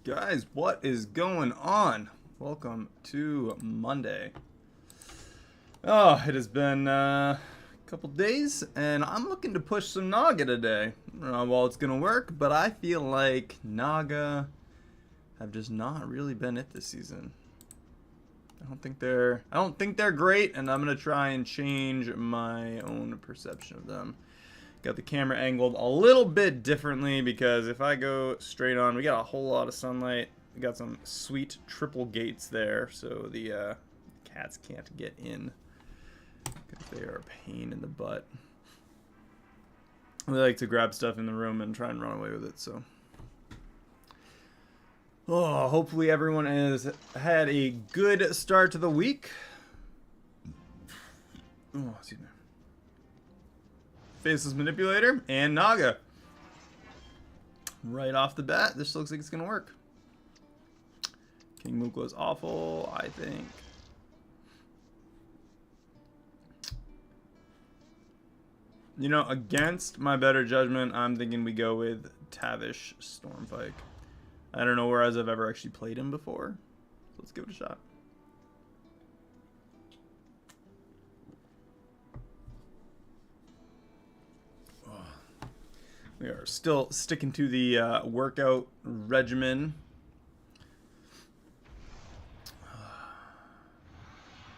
Guys, what is going on? Welcome to Monday. Oh, it has been a couple days, and I'm looking to push some Naga today. I don't know well it's gonna work, but I feel like Naga have just not really been it this season. I don't think they're great, and I'm gonna try and change my own perception of them. Got the camera angled a little bit differently because if I go straight on, we got a whole lot of sunlight. We got some sweet triple gates there, so the cats can't get in because they are a pain in the butt. They like to grab stuff in the room and try and run away with it, so. Oh, hopefully everyone has had a good start to the week. Oh, excuse me. Faceless Manipulator and Naga. Right off the bat, this looks like it's going to work. King Mukla is awful, I think. You know, against my better judgment, I'm thinking we go with Tavish Stormpike. I don't know whereas I've ever actually played him before. So let's give it a shot. We are still sticking to the workout regimen.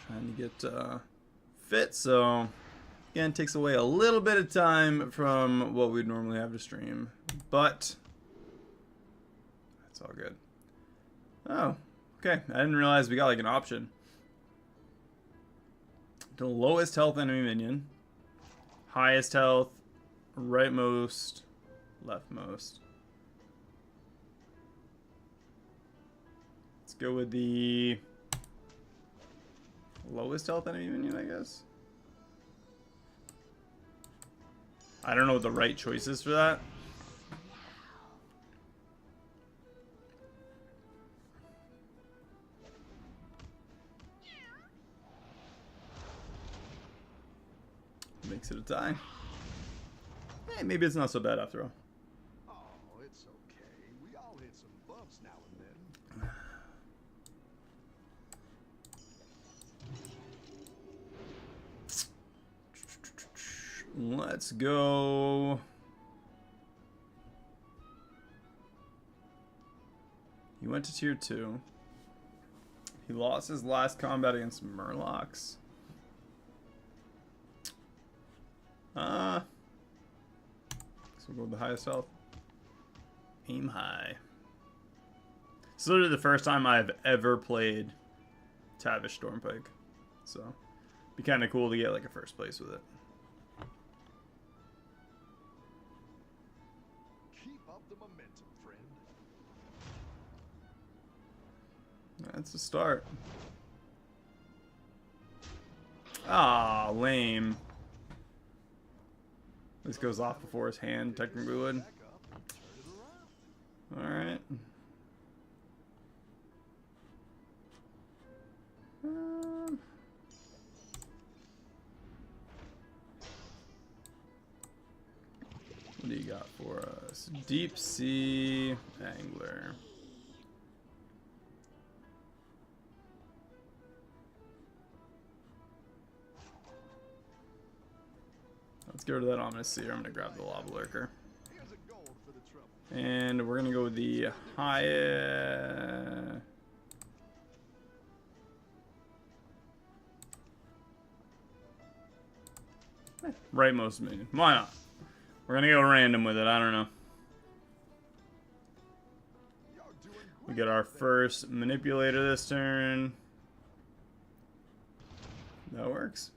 Trying to get fit, so again, it takes away a little bit of time from what we'd normally have to stream, but that's all good. Oh, okay. I didn't realize we got like an option. The lowest health enemy minion, highest health, rightmost, leftmost. Let's go with the lowest health enemy minion, I guess. I don't know what the right choice is for that. Makes it a tie. Hey, maybe it's not so bad after all. Oh, it's okay. We all hit some bumps now and then. Let's go. He went to tier 2. He lost his last combat against Murlocs. So we'll go with the highest health. Aim high. This is literally the first time I've ever played Tavish Stormpike. So, be kind of cool to get like a first place with it. Keep up the momentum, friend. That's a start. Ah, lame. This goes off before his hand, technically would. Alright. What do you got for us? Deep Sea Angler. Let's get rid of that Ominous Seer. I'm going to grab the Lava Lurker. And we're going to go with the high... rightmost minion. Why not? We're going to go random with it. I don't know. We get our first Manipulator this turn. That works.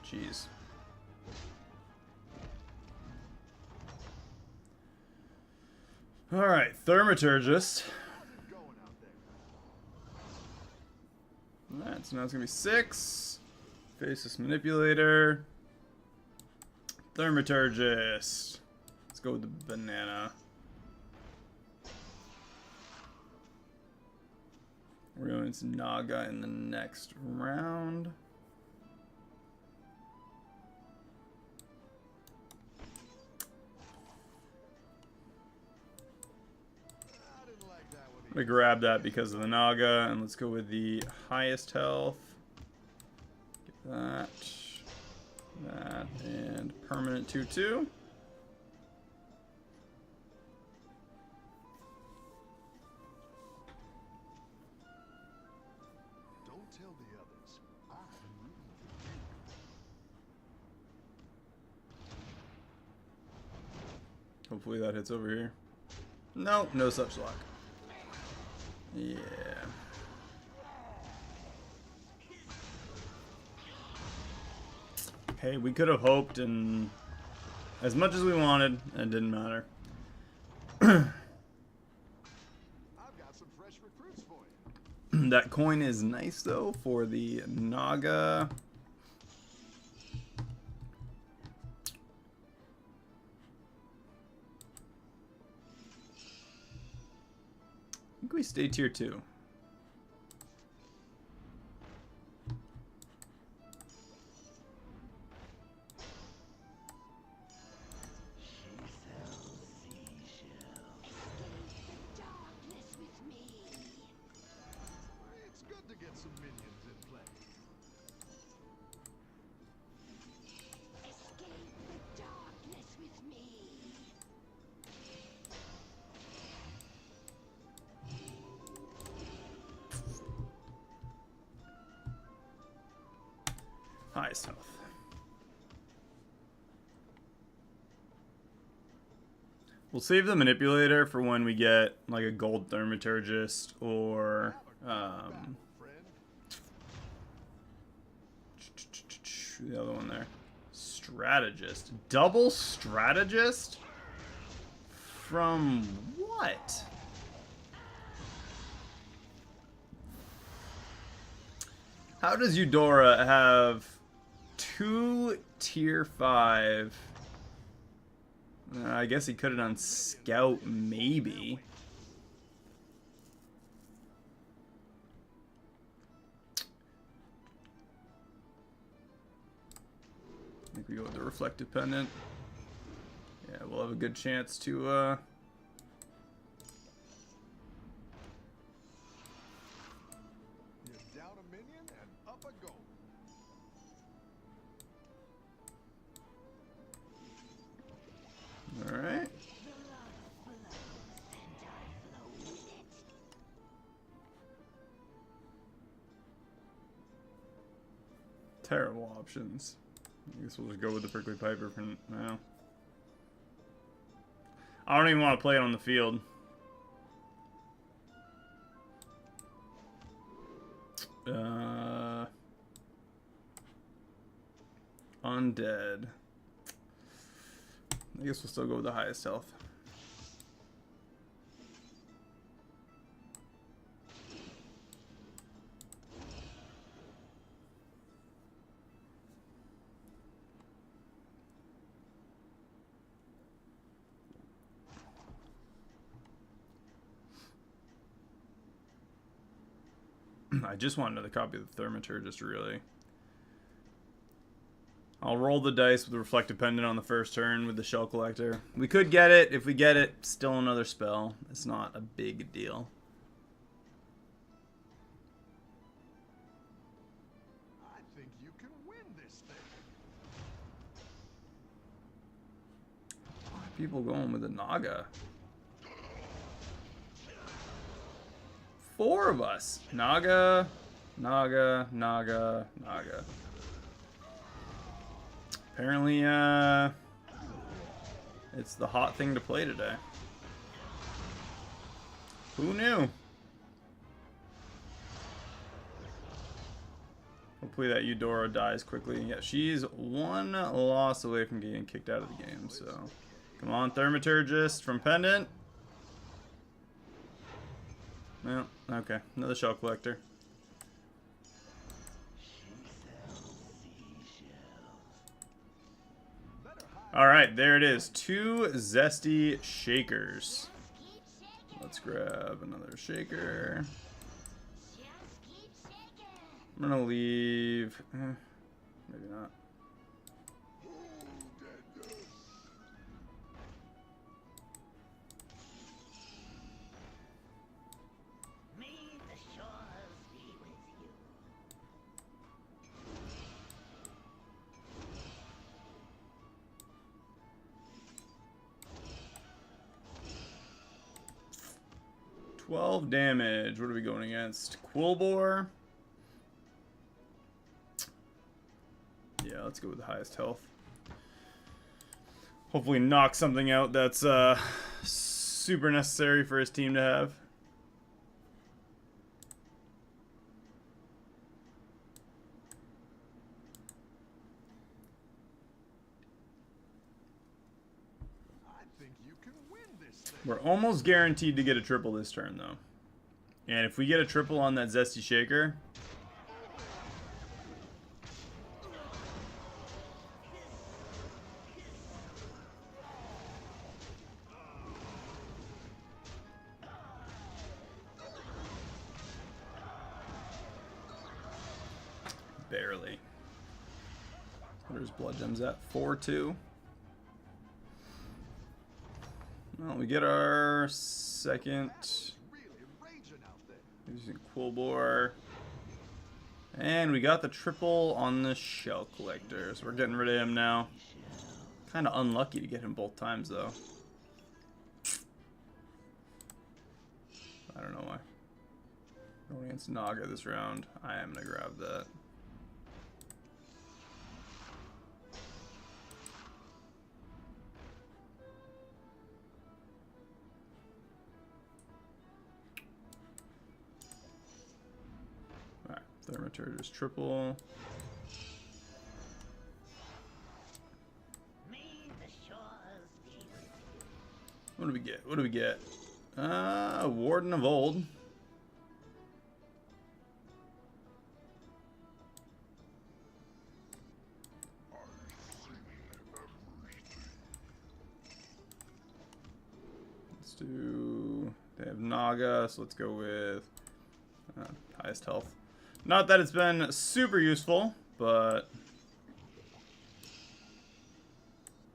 Jeez. Alright, Thaumaturgist. Alright, so now it's gonna be 6. Faceless Manipulator. Thaumaturgist. Let's go with the banana. We're going to Naga in the next round. I'm gonna grab that because of the Naga, and let's go with the highest health. Get that, that, and permanent 2/2. Don't tell the others. I'm rooting for you. Hopefully that hits over here. No, no such luck. Yeah. Hey, we could have hoped and as much as we wanted, and it didn't matter. I've got some fresh recruits for you. That coin is nice though for the Naga. I think we stay tier 2. It's good to get some minions in play. Escape the darkness with me. Highest health. We'll save the manipulator for when we get like a gold thermaturgist or Friend. the other one there. Strategist. Double strategist? From what? How does Eudora have 2 tier 5? I guess he could have done scout, maybe. I think we go with the reflective pendant. Yeah, we'll have a good chance to You're down a minion and up a goal. all right. Terrible options. I guess we'll just go with the prickly piper for now. I don't even want to play it on the field. Undead. I guess we'll still go with the highest health. I just want another copy of the Thaumaturgist, really. I'll roll the dice with the Reflective Pendant on the first turn with the Shell Collector. We could get it. If we get it, still another spell. It's not a big deal. I think you can win this thing. Why are people going with the Naga? 4 of us. Naga, Naga, Naga, Naga. Apparently, it's the hot thing to play today. Who knew? Hopefully that Eudora dies quickly. Yeah, she's 1 loss away from getting kicked out of the game, so... Come on, Thaumaturgist from Pendant. Well, okay. Another Shell Collector. Alright, there it is. 2 Zesty Shakers. Let's grab another Shaker. gonna leave. Maybe not. May the shores be with you. $12 damage. What are we going against? Quillbore. Yeah, let's go with the highest health. Hopefully knock something out that's super necessary for his team to have. I think you can win this thing. We're almost guaranteed to get a triple this turn, though. And if we get a triple on that Zesty Shaker... Barely. Where's Blood Gems at? 4-2. Well, we get our second. Really raging out there. Using Quillbore. And we got the triple on the Shell Collector. So we're getting rid of him now. Kind of unlucky to get him both times, though. I don't know why. Going against Naga this round. I am going to grab that. Thermaturgus triple. May the shores be with you. What do we get? What do we get? Warden of Old. Let's do... They have Naga, so let's go with highest health. Not that it's been super useful, but...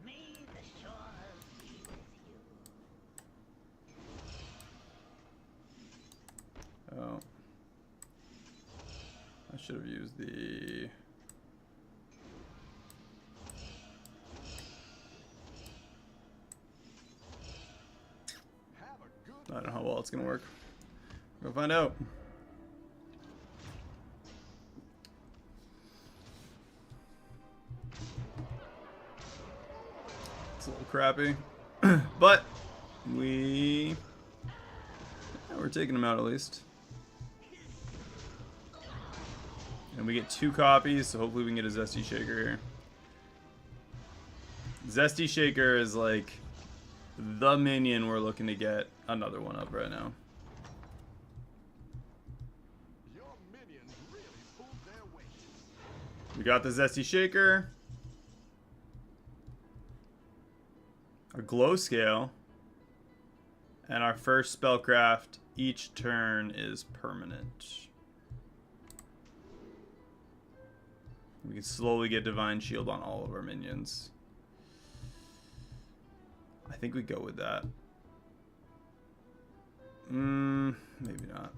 May the shores be with you. Oh. I should have used the... Have a good I don't know how well it's gonna work. Go find out. It's a little crappy, but we're taking them out at least, and we get 2 copies. So hopefully we can get a Zesty Shaker here. Zesty Shaker is like the minion we're looking to get another one of right now. Your minions really pulled their weight. We got the Zesty Shaker, a glow scale, and our first spellcraft each turn is permanent. We can slowly get Divine Shield on all of our minions. I think we go with that. Maybe not.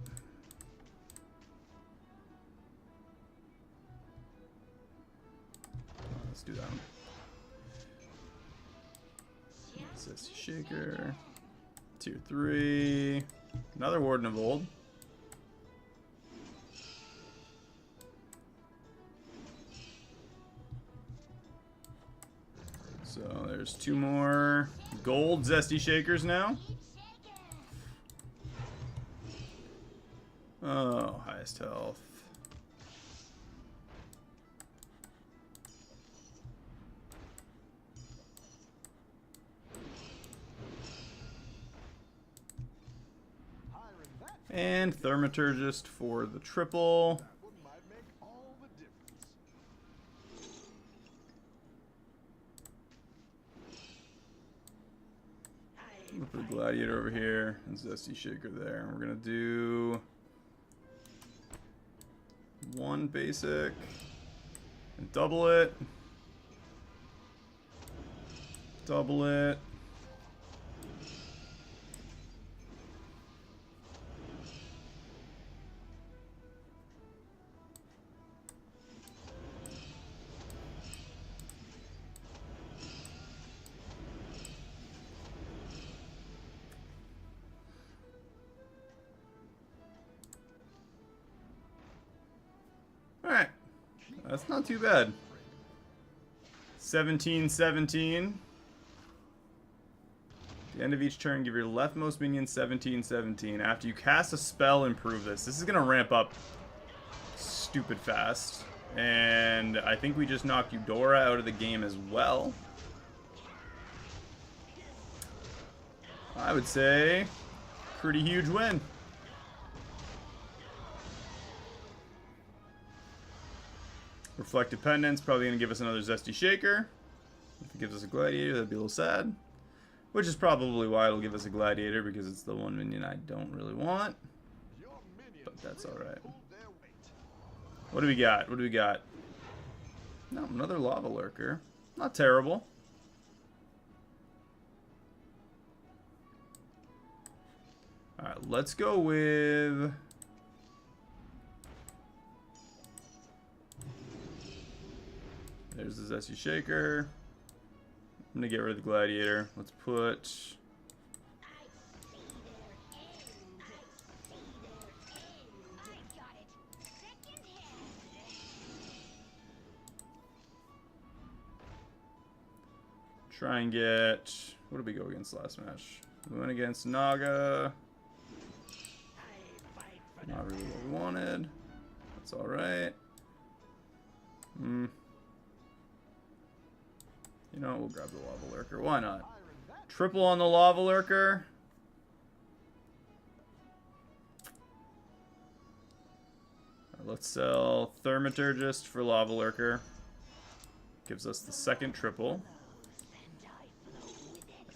Let's do that one. Zesty Shaker. Tier 3. Another Warden of Old. So there's 2 more gold Zesty Shakers now. Oh, highest health. Hiring that And Thaumaturgist for the triple. one might make all the difference. We'll put Gladiator over here and Zesty Shaker there. We're gonna do 1 basic. And double it. Double it. Alright. That's not too bad. 17-17. At the end of each turn, give your leftmost minion 17-17. After you cast a spell, improve this. This is going to ramp up stupid fast. And I think we just knocked Eudora out of the game as well. I would say pretty huge win. Reflective Pendant's probably going to give us another Zesty Shaker. If it gives us a Gladiator, that'd be a little sad. Which is probably why it'll give us a Gladiator, because it's the one minion I don't really want. But that's alright. What do we got? What do we got? No, another Lava Lurker. Not terrible. Alright, let's go with... There's the Zesty Shaker. I'm gonna get rid of the Gladiator. Let's put... Try and get... What did we go against last match? We went against Naga. Not really what we wanted. That's alright. You know what? We'll grab the Lava Lurker. Why not? Triple on the Lava Lurker. Let's sell Thaumaturgist for Lava Lurker. Gives us the second triple.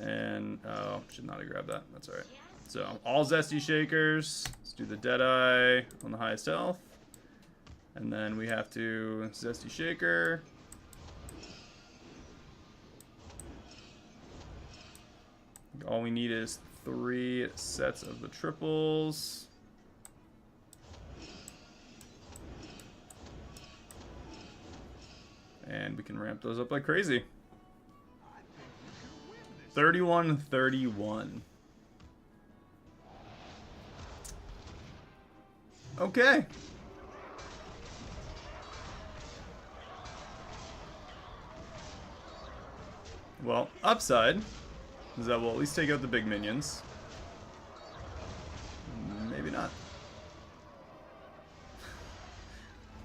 And, oh, should not have grabbed that. That's alright. So, all Zesty Shakers. Let's do the Deadeye on the highest health. And then we have to Zesty Shaker. All we need is 3 sets of the triples. And we can ramp those up like crazy. 31-31. Okay. Well, upside is that we'll at least take out the big minions. Maybe not.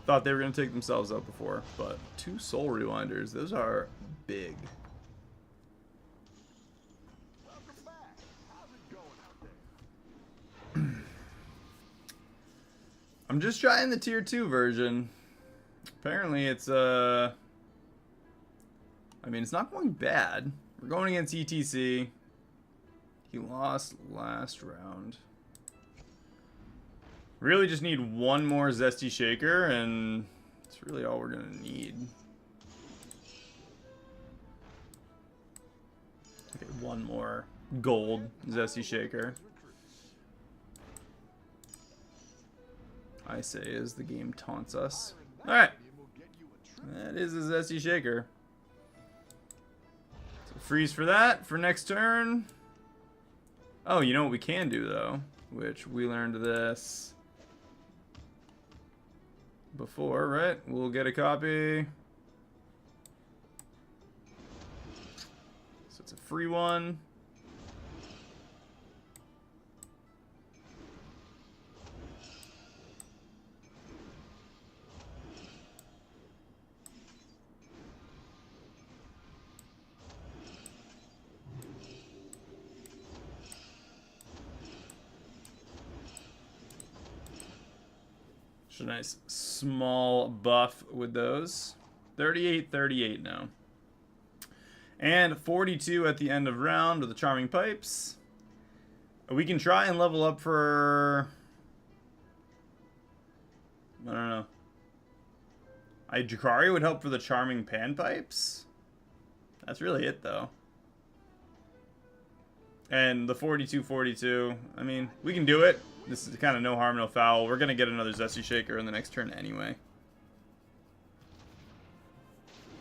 Thought they were going to take themselves out before, but 2 Soul Rewinders, those are big. I'm just trying the tier 2 version. Apparently it's I mean, it's not going bad. We're going against ETC. He lost last round. Really just need 1 more Zesty Shaker, and it's really all we're gonna need. Okay, 1 more gold Zesty Shaker. I say as the game taunts us. Alright. That is a Zesty Shaker. So freeze for that for next turn. Oh, you know what we can do though? Which we learned this before, right? We'll get a copy. So it's a free one. A nice small buff with those. 38-38 now. And 42 at the end of round with the Charming Pipes. We can try and level up for... I don't know. Jakari would help for the Charming Panpipes. That's really it, though. And the 42-42. I mean, we can do it. This is kind of no harm, no foul. We're going to get another Zesty Shaker in the next turn anyway.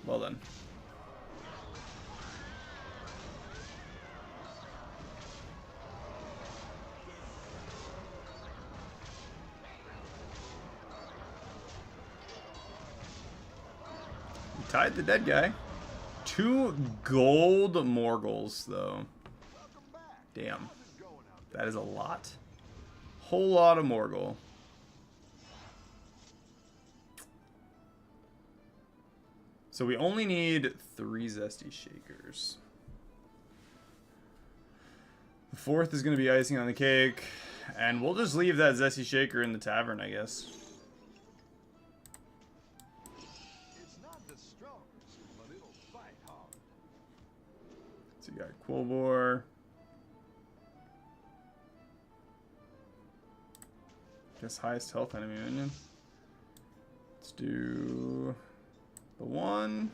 Well then. We tied the dead guy. 2 gold Morgles, though. Damn. That is a lot. Whole lot of Morgul. So we only need 3 Zesty Shakers. The 4th is going to be icing on the cake. And we'll just leave that Zesty Shaker in the tavern, I guess. It's not the strongest, but it'll fight hard. So you got Quillbore. Guess highest health enemy minion. Let's do the 1.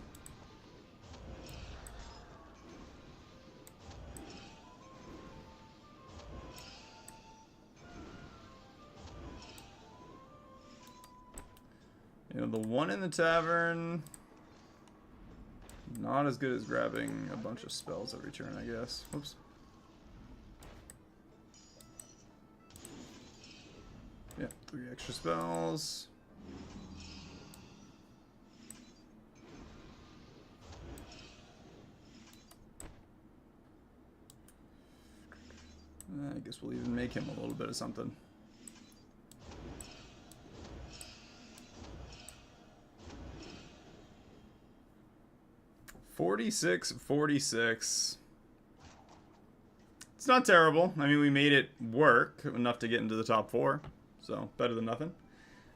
You know, the 1 in the tavern. Not as good as grabbing a bunch of spells every turn, I guess. Whoops. Yeah, 3 extra spells. I guess we'll even make him a little bit of something. $46-46. It's not terrible. I mean, we made it work enough to get into the top 4. So, better than nothing.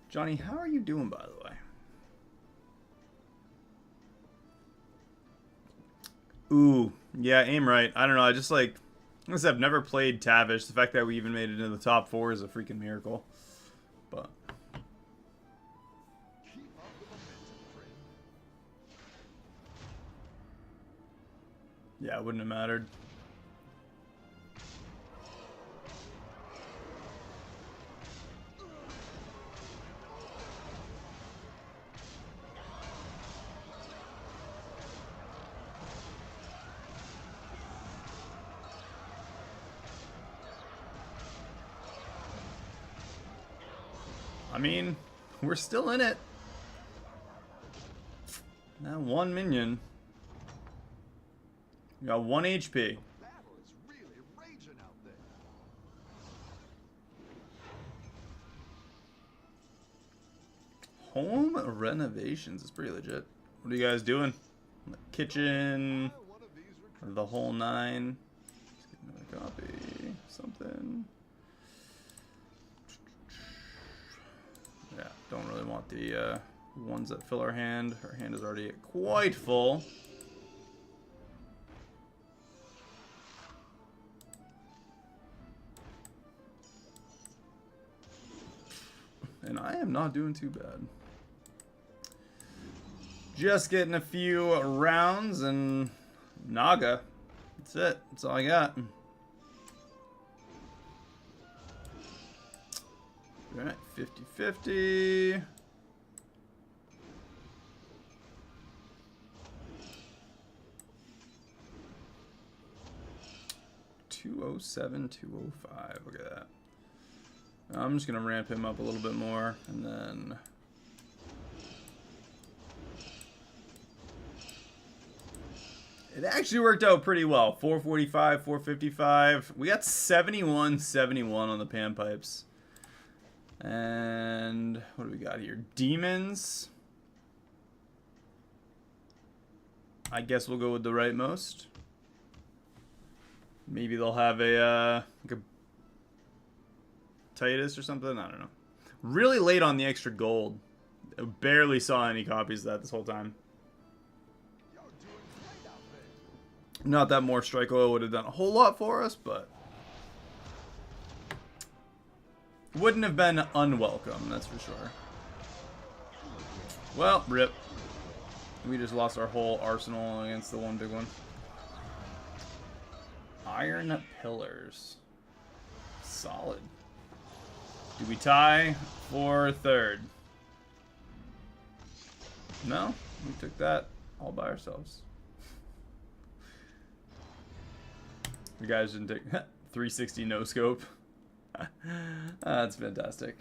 Johnny, how are you doing, by the way? Ooh, yeah, aim right. I don't know. I just like, I've never played Tavish. The fact that we even made it into the top 4 is a freaking miracle. But Keep up the momentum, friend. yeah, it wouldn't have mattered. I mean, we're still in it. Now 1 minion. We got 1 HP. Battle is really raging out there. Home renovations is pretty legit. What are you guys doing? Kitchen, One of these or the whole 9. Let's get another copy. Something. Yeah, don't really want the ones that fill our hand. Our hand is already quite full. And I am not doing too bad. Just getting a few rounds and Naga. That's it. That's all I got. Alright, 50-50. $207, $205. Look at that. I'm just gonna ramp him up a little bit more, and then it actually worked out pretty well. 445, 455. We got 71, 71 on the panpipes. And what do we got here? Demons. I guess we'll go with the rightmost. Maybe they'll have a like a Titus or something. I don't know. Really late on the extra gold. I barely saw any copies of that this whole time. You're doing great out there. Not that more strike oil would have done a whole lot for us, but wouldn't have been unwelcome, that's for sure. Well, rip. We just lost our whole arsenal against the one big one. Iron pillars. Solid. Do we tie for third? No, we took that all by ourselves. You guys didn't take 360 no scope. That's fantastic.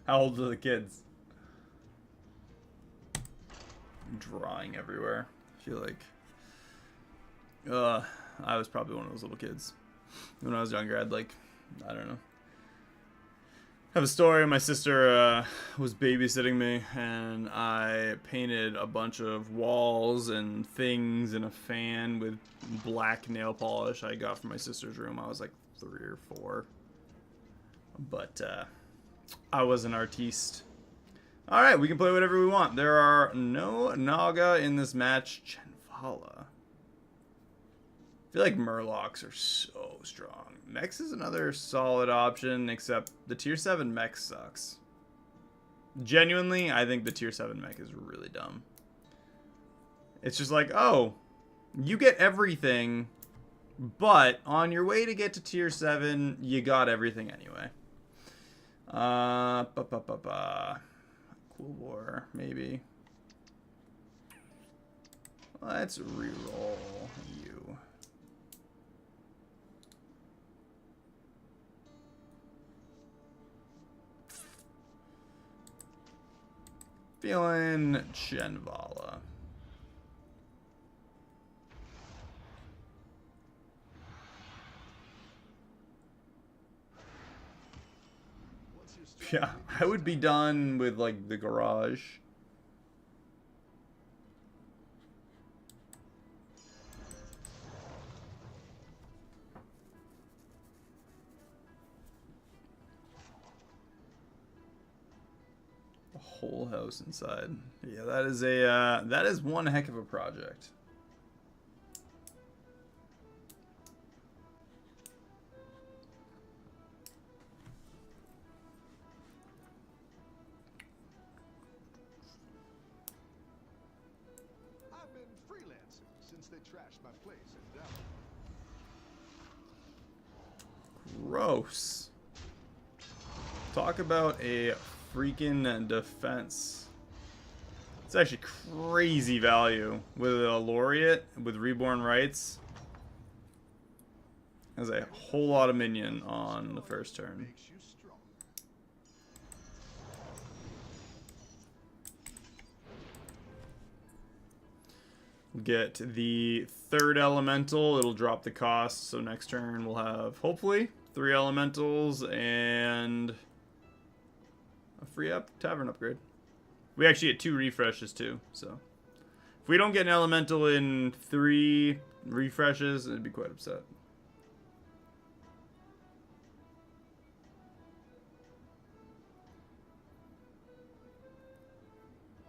How old are the kids? Drawing everywhere. I feel like I was probably one of those little kids. When I was younger, I'd like, I don't know, have a story. My sister was babysitting me, and I painted a bunch of walls and things and a fan with black nail polish I got from my sister's room. I was like 3 or 4. But I was an artiste. Alright, we can play whatever we want. There are no Naga in this match. Chenvala. I feel like Murlocs are so strong. Mechs is another solid option, except the tier 7 mech sucks. Genuinely, I think the tier 7 mech is really dumb. It's just like, oh, you get everything, but on your way to get to tier 7, you got everything anyway. Cool War, maybe. Let's reroll you. Feeling Chenvala. Yeah, I would be done with like the garage. A whole house inside. Yeah, that is a that is one heck of a project. I've been freelancing since they trashed my place in Dallas. Gross. Talk about a freaking defense. It's actually crazy value with a laureate with reborn rights. Has a whole lot of minion on the first turn. Makes you strong. Get the third elemental. It'll drop the cost. So next turn we'll have hopefully 3 elementals and a free up tavern upgrade. We actually get 2 refreshes too. So if we don't get an elemental in 3 refreshes, it'd be quite upset.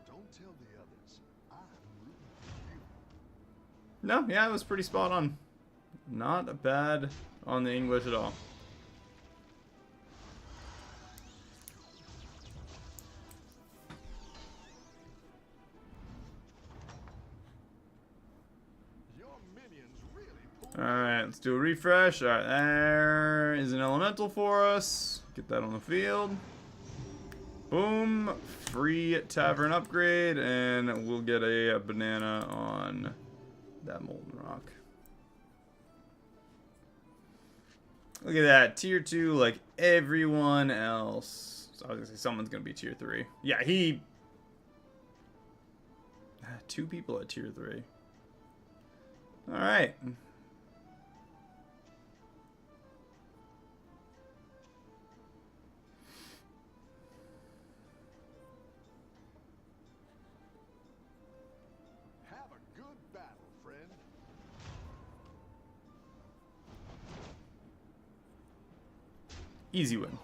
Don't tell the others. I'm rooting for you. No, yeah, it was pretty spot on. Not bad on the English at all. Your minions really pulled. Alright, let's do a refresh. Alright, there is an elemental for us. Get that on the field. Boom. Free tavern upgrade, and we'll get a banana on that molten rock. Look at that. Tier 2 like everyone else. So I was gonna say someone's gonna be tier 3. Yeah, he... 2 people at tier 3. Alright. Have a good battle, friend. Easy win.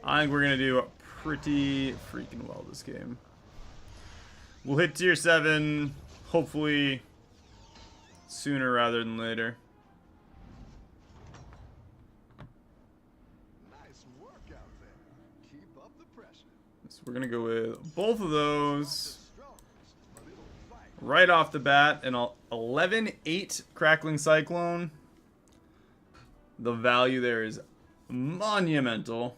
I think we're going to do pretty freaking well this game. We'll hit tier 7, hopefully sooner rather than later. we're going to go with both of those right off the bat. An 11-8 Crackling Cyclone. The value there is monumental.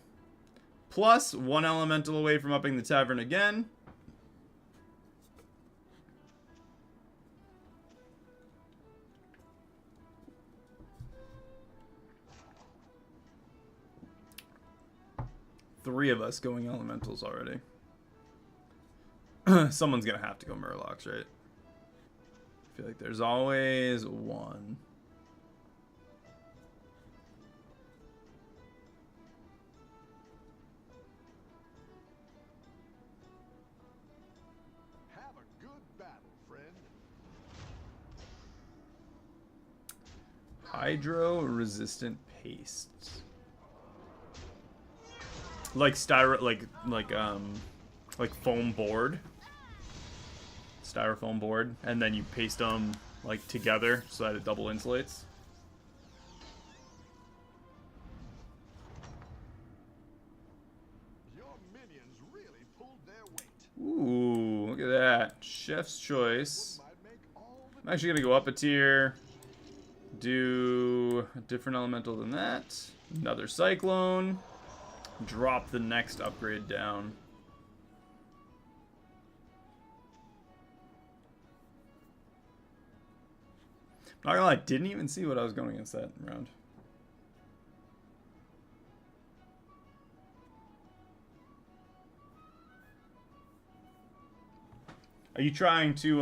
Plus 1 elemental away from upping the tavern again. Three of us going elementals already. Someone's gonna have to go Murlocs, right? I feel like there's always one. Have a good battle, friend. Hydro resistant paste. Like like foam board. Styrofoam board, and then you paste them like together so that it double insulates. Your minions really pulled their weight. Ooh, look at that. Chef's choice. Might make all the I'm actually gonna go up a tier. Do a different elemental than that. Another cyclone. Drop the next upgrade down. Not gonna lie, didn't even see what I was going against that round. Are you trying to,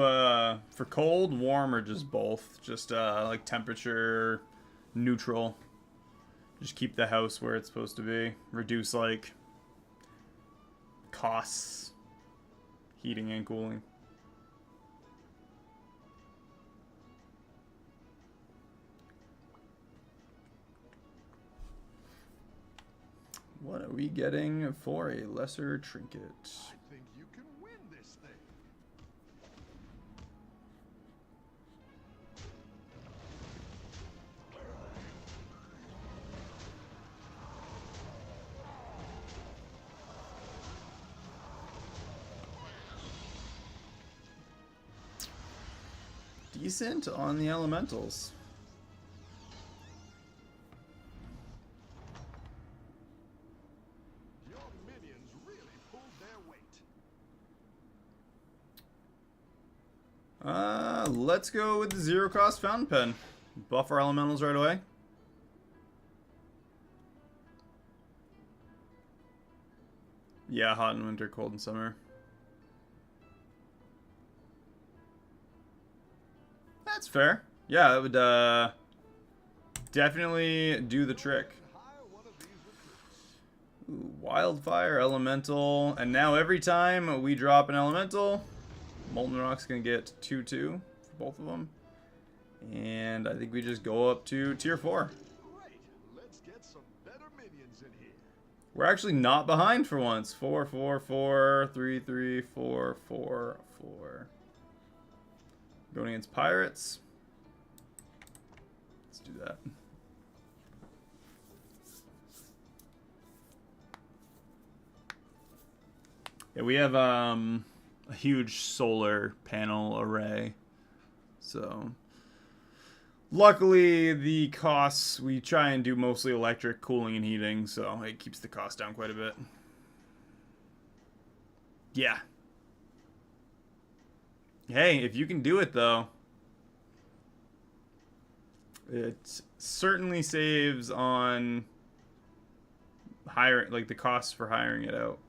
for cold, warm, or just both? Just, like, temperature neutral? Just keep the house where it's supposed to be. Reduce, like, costs, heating and cooling. What are we getting for a lesser trinket? I think you can win this thing. Decent on the elementals. Your minions really pulled their weight. Let's go with the zero cost fountain pen. Buff our elementals right away. Yeah, hot in winter, cold in summer. That's fair. Yeah, that would definitely do the trick. Hire one of these recruits. Ooh, wildfire, elemental, and now every time we drop an elemental, Molten Rock's gonna get 2/2 for both of them. And I think we just go up to tier 4. Great. Let's get some better minions in here. We're actually not behind for once. 4, 4, 4, 3, 3, 4, 4, 4. Going against pirates. Let's do that. Yeah, we have a huge solar panel array. So luckily the costs, we try and do mostly electric cooling and heating, so it keeps the cost down quite a bit. Yeah. Hey, if you can do it though, it certainly saves on hiring, like the costs for hiring it out.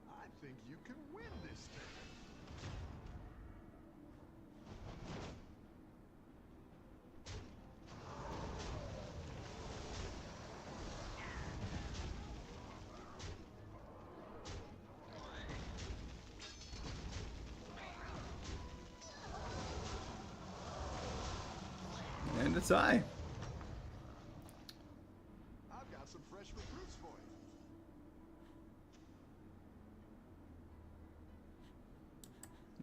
I think you can win this thing. And a tie. I've got some fresh recruits for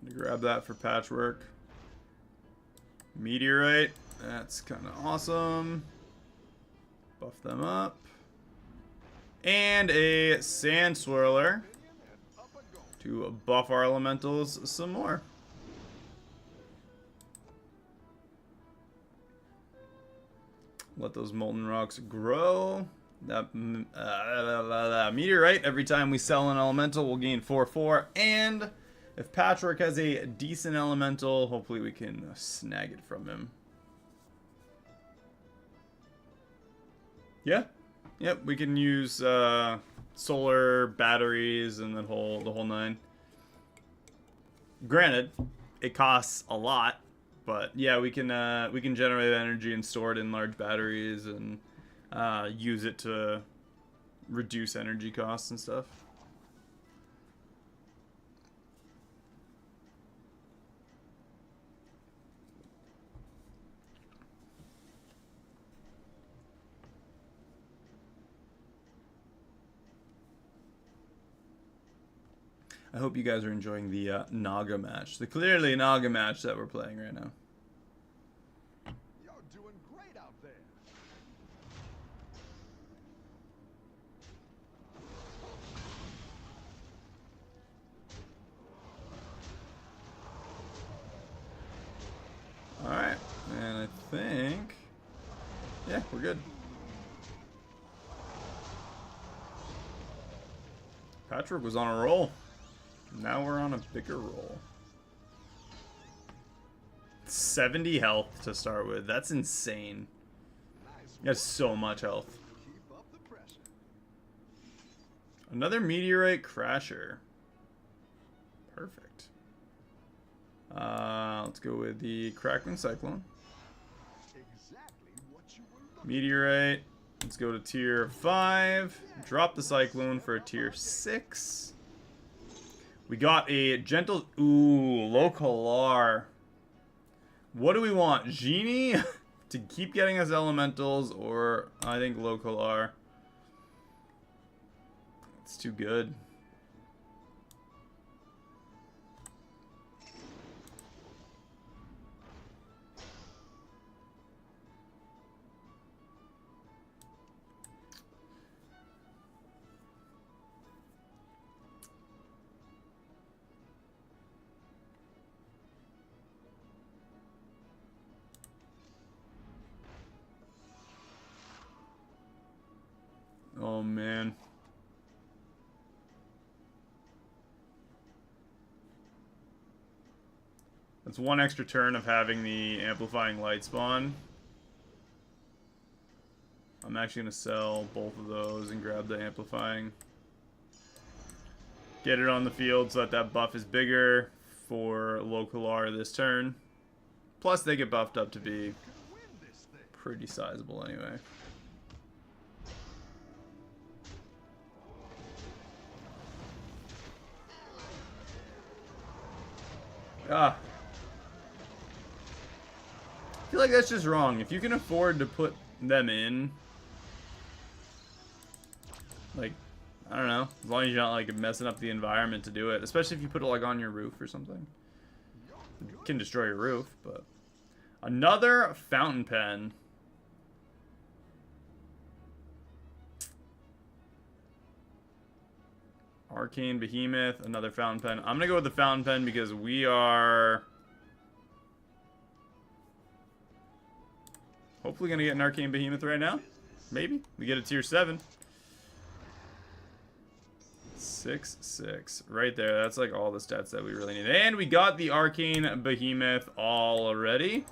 you. Grab that for patchwork. Meteorite. That's kind of awesome. Buff them up. And a Sand Swirler to buff our elementals some more. Let those molten rocks grow. That meteorite, every time we sell an elemental, we'll gain 4/4. And if Patchwork has a decent elemental, hopefully we can snag it from him. Yeah. Yep, we can use solar batteries and the whole nine. Granted, it costs a lot, but yeah, we can generate energy and store it in large batteries and use it to reduce energy costs and stuff. I hope you guys are enjoying the Naga match. The clearly Naga match that we're playing right now. You're doing great out there. Alright, and I think... yeah, we're good. Patrick was on a roll. Now we're on a bigger roll. 70 health to start with. That's insane. He has so much health. Keep up the pressure. Another meteorite crasher. Perfect. Let's go with the Crackling Cyclone. Exactly what you were looking Meteorite. Let's go to tier 5. Drop the Cyclone for a tier 6. We got a gentle... ooh, Localar. What do we want? Genie to keep getting us elementals, or I think Localar. It's too good. Oh, man. That's one extra turn of having the Amplifying Light spawn. I'm actually going to sell both of those and grab the Amplifying. Get it on the field so that that buff is bigger for Localar this turn. Plus, they get buffed up to be pretty sizable anyway. Ah. I feel like that's just wrong. If you can afford to put them in, like, I don't know, as long as you're not like messing up the environment to do it, especially if you put it like on your roof or something. It can destroy your roof, but another fountain pen. Arcane Behemoth, another fountain pen. I'm gonna go with the fountain pen because we are hopefully gonna get an Arcane Behemoth right now. Maybe. We get a tier 7. 6/6. Right there. That's like all the stats that we really need. And we got the Arcane Behemoth already.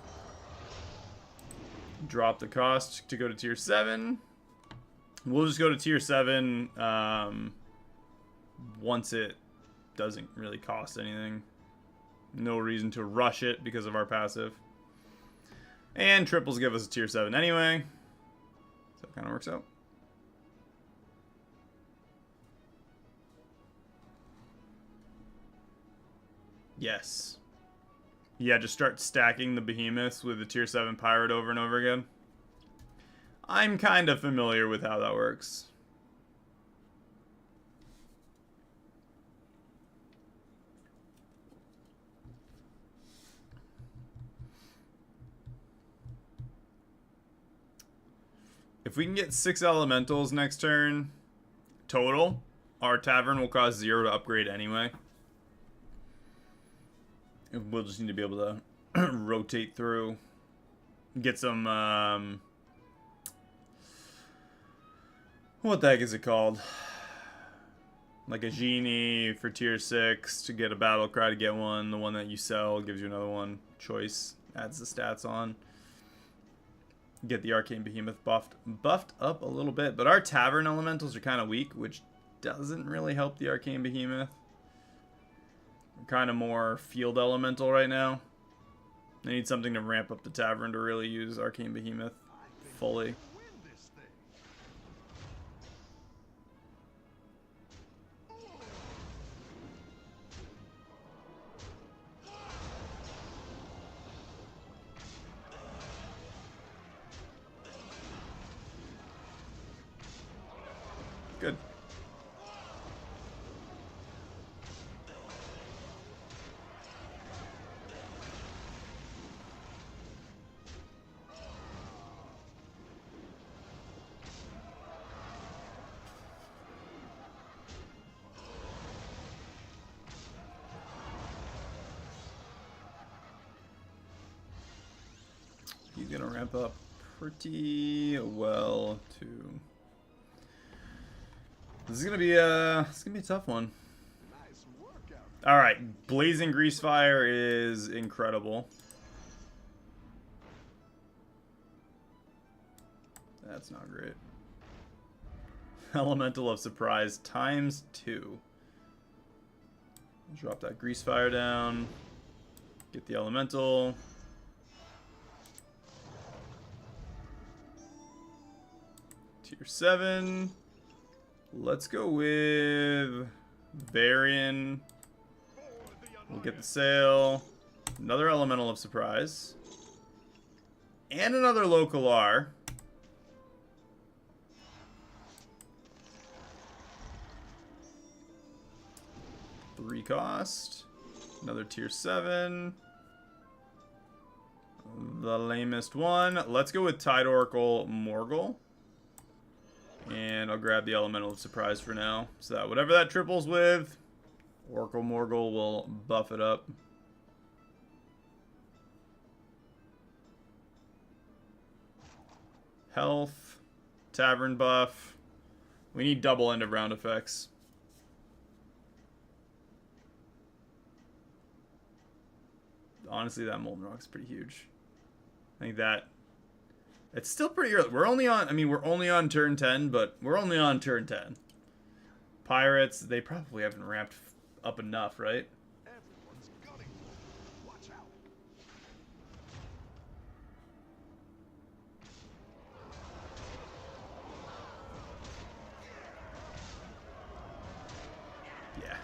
Drop the cost to go to tier 7. We'll just go to tier 7 once it doesn't really cost anything. No reason to rush it because of our passive. And triples give us a tier 7 anyway. So it kind of works out. Yes. Yeah, just start stacking the behemoths with the tier 7 pirate over and over again. I'm kind of familiar with how that works. If If we can get 6 elementals next turn total, our tavern will cost 0 to upgrade anyway. We'll just need to be able to rotate through. Get some, what the heck is it called? Like a genie for tier 6 to get a battle cry to get one. The one that you sell gives you another one. Choice adds the stats on. Get the arcane behemoth buffed up a little bit, but our tavern elementals are kind of weak, which doesn't really help the arcane behemoth. We're kind of more field elemental right now. I need something to ramp up the tavern to really use arcane behemoth fully. Good. He's gonna ramp up pretty well too. This is gonna be a tough one. Nice workout. All right, Blazing Grease Fire is incredible. That's not great. Elemental of Surprise times 2. Drop that Grease Fire down. Get the Elemental. Tier 7. Let's go with Varian. We'll get the Sail. Another Elemental of Surprise. And another Local R. Three cost. Another tier 7. The lamest one. Let's go with Tide Oracle Morgul. And I'll grab the Elemental of Surprise for now. So that whatever that triples with, Oracle Morgul will buff it up. Health. Tavern buff. We need double end of round effects. Honestly, that Molten Rock's pretty huge. I think that... It's still pretty early. We're only on, I mean, we're only on turn 10, but we're only on turn 10. Pirates, they probably haven't ramped up enough, right? Everyone's gunning. Watch out. Yeah.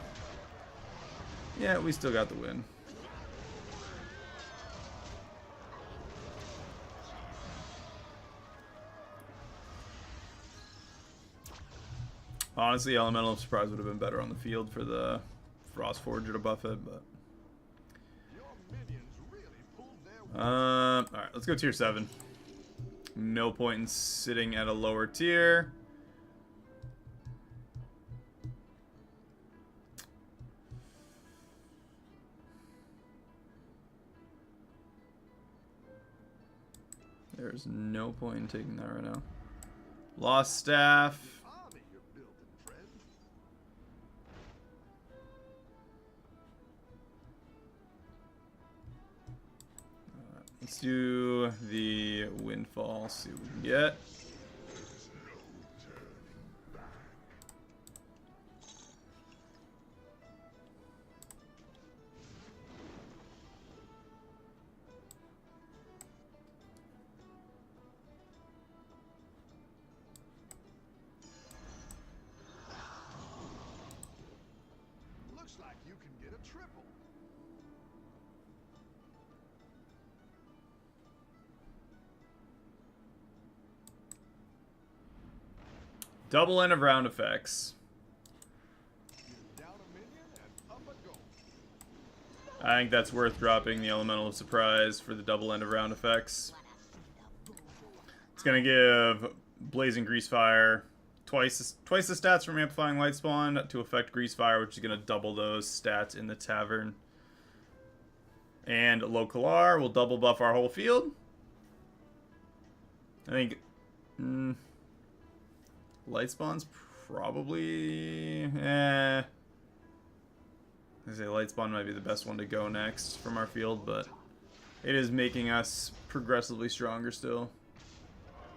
Yeah, we still got the win. Honestly, Elemental of Surprise would have been better on the field for the Frost Forger to buff it, but... Your minions really pulled their Alright, let's go tier 7. No point in sitting at a lower tier. There's no point in taking that right now. Lost Staff. army you're building, friend. Let's do the Windfall, see what we can get. Looks like you can get a triple. Double end of round effects. You're down a minion and up a goal. I think that's worth dropping the Elemental of Surprise for the double end of round effects. It's gonna give Blazing Grease Fire. Twice the stats from Amplifying Light Spawn to affect Grease Fire, which is going to double those stats in the tavern. And Local R will double buff our whole field. I think Light Spawn's probably... I say Light Spawn might be the best one to go next from our field, but it is making us progressively stronger still.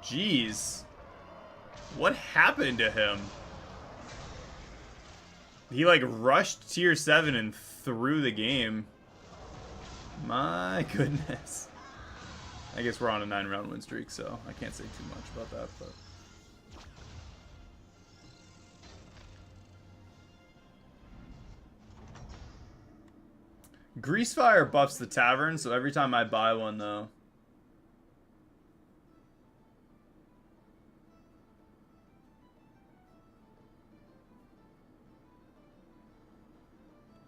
Jeez. What happened to him? He like rushed tier 7 and threw the game. My goodness. I guess we're on a 9-round win streak, so I can't say too much about that, but... Grease Fire buffs the tavern, so every time I buy one, though...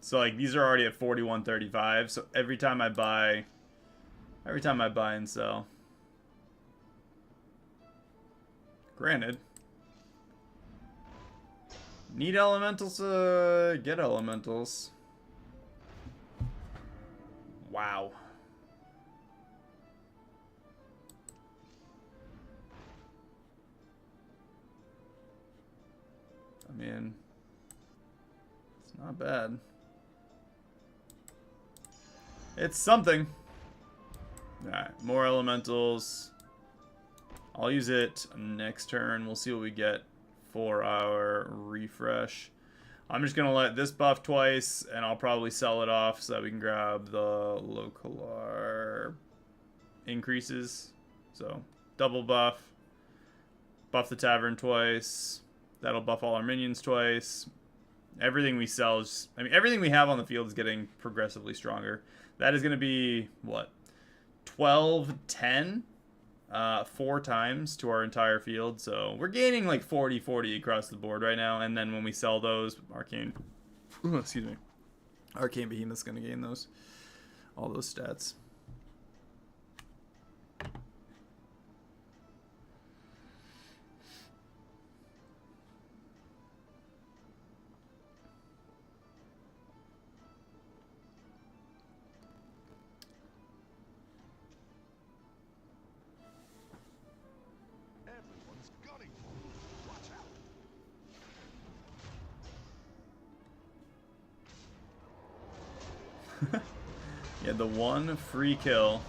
So, like, these are already at 41.35, so every time I buy and sell. Granted. Need elementals to get elementals. Wow. I mean, it's not bad. It's something. Alright, more elementals. I'll use it next turn. We'll see what we get for our refresh. I'm just going to let this buff twice, and I'll probably sell it off so that we can grab the local R increases. So, double buff. Buff the tavern twice. That'll buff all our minions twice. Everything we sell is... I mean, everything we have on the field is getting progressively stronger. That is going to be, what, 12, 10? 4 times to our entire field. So we're gaining like 40 across the board right now. And then when we sell those, Arcane... excuse me. Arcane Behemoth's going to gain those. All those stats. Yeah, the one free kill.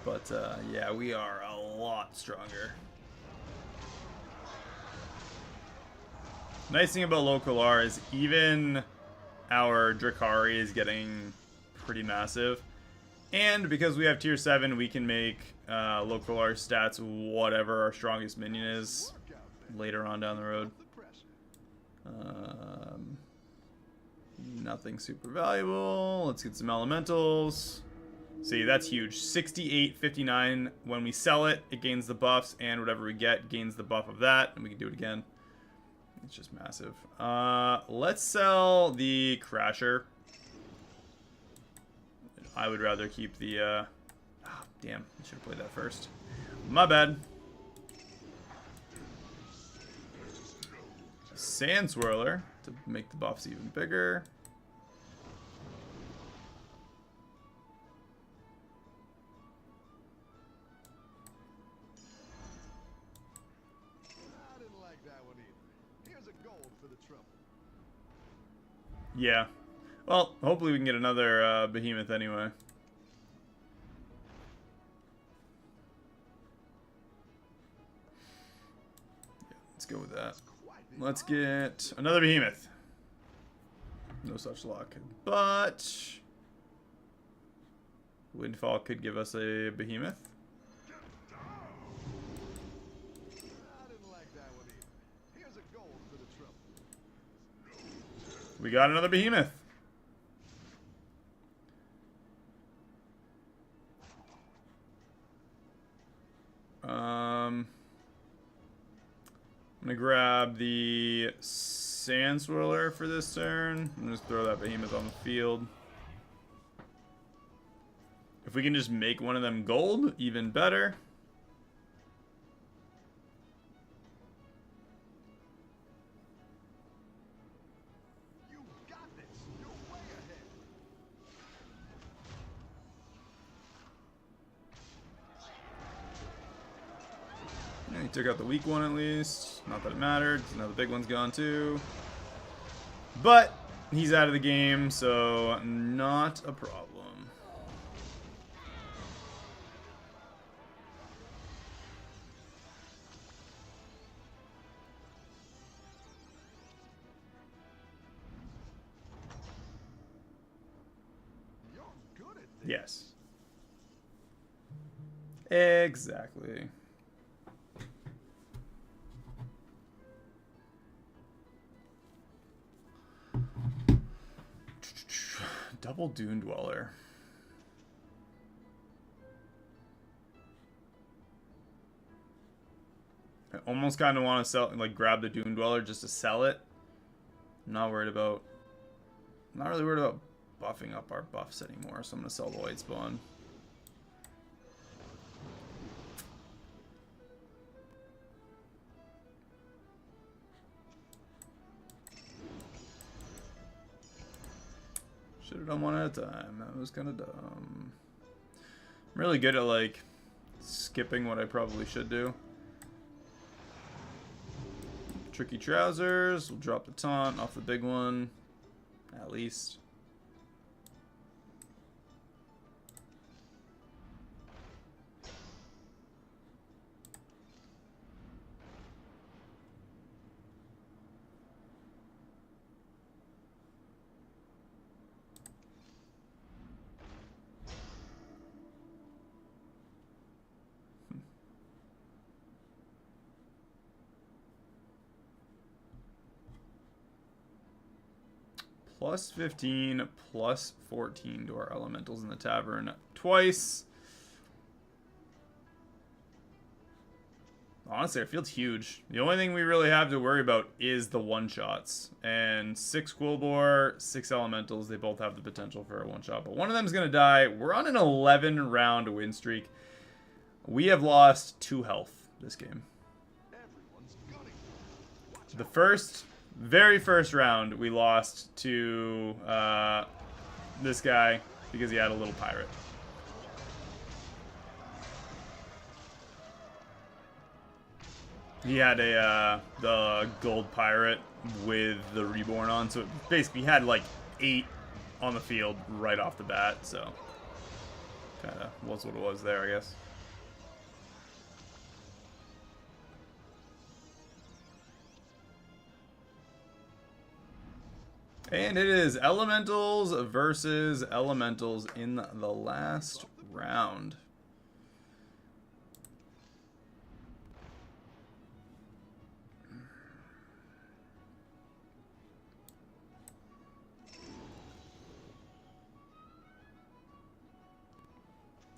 But, yeah, we are a lot stronger. Nice thing about Local R is even our Drakari is getting pretty massive. And because we have tier 7, we can make Local R stats whatever our strongest minion is later on down the road. Nothing super valuable. Let's get some elementals. See, that's huge. 68.59. When we sell it, it gains the buffs, and whatever we get gains the buff of that, and we can do it again. It's just massive. Let's sell the Crasher. I would rather keep the... oh, damn. I should have played that first. My bad. Sand Swirler to make the buffs even bigger. I didn't like that one either. Here's a gold for the trouble. Yeah. Well, hopefully we can get another behemoth anyway. Yeah, let's go with that. Let's get another behemoth. No such luck. But Windfall could give us a behemoth. I didn't like that one either. Here's a gold for the trouble. We got another behemoth. I'm gonna grab the Sand Swirler for this turn. I'm gonna just throw that behemoth on the field. If we can just make one of them gold, even better. he took out the weak one at least. Not that it mattered. Now the big one's gone too. But he's out of the game, so not a problem. You're good at this. Yes. Exactly. Double Dune Dweller. I almost kind of want to sell, like, grab the Dune Dweller just to sell it. I'm not worried about. I'm not really worried about buffing up our buffs anymore, so I'm gonna sell the White Spawn. Should have done one at a time. That was kind of dumb. I'm really good at, like, skipping what I probably should do. Tricky Trousers. We'll drop the taunt off the big one. At least. Plus 15, plus 14 to our elementals in the tavern twice. Honestly, our field's huge. The only thing we really have to worry about is the one-shots. And 6 Quillbore, 6 elementals, they both have the potential for a one-shot. But one of them's going to die. We're on an 11-round win streak. We have lost 2 health this game. Everyone's gunning. Watch The out. very first round, we lost to this guy because he had a little pirate. He had the gold pirate with the reborn on, so it basically had like 8 on the field right off the bat, so kind of was what it was there, I guess. And it is elementals versus elementals in the last round.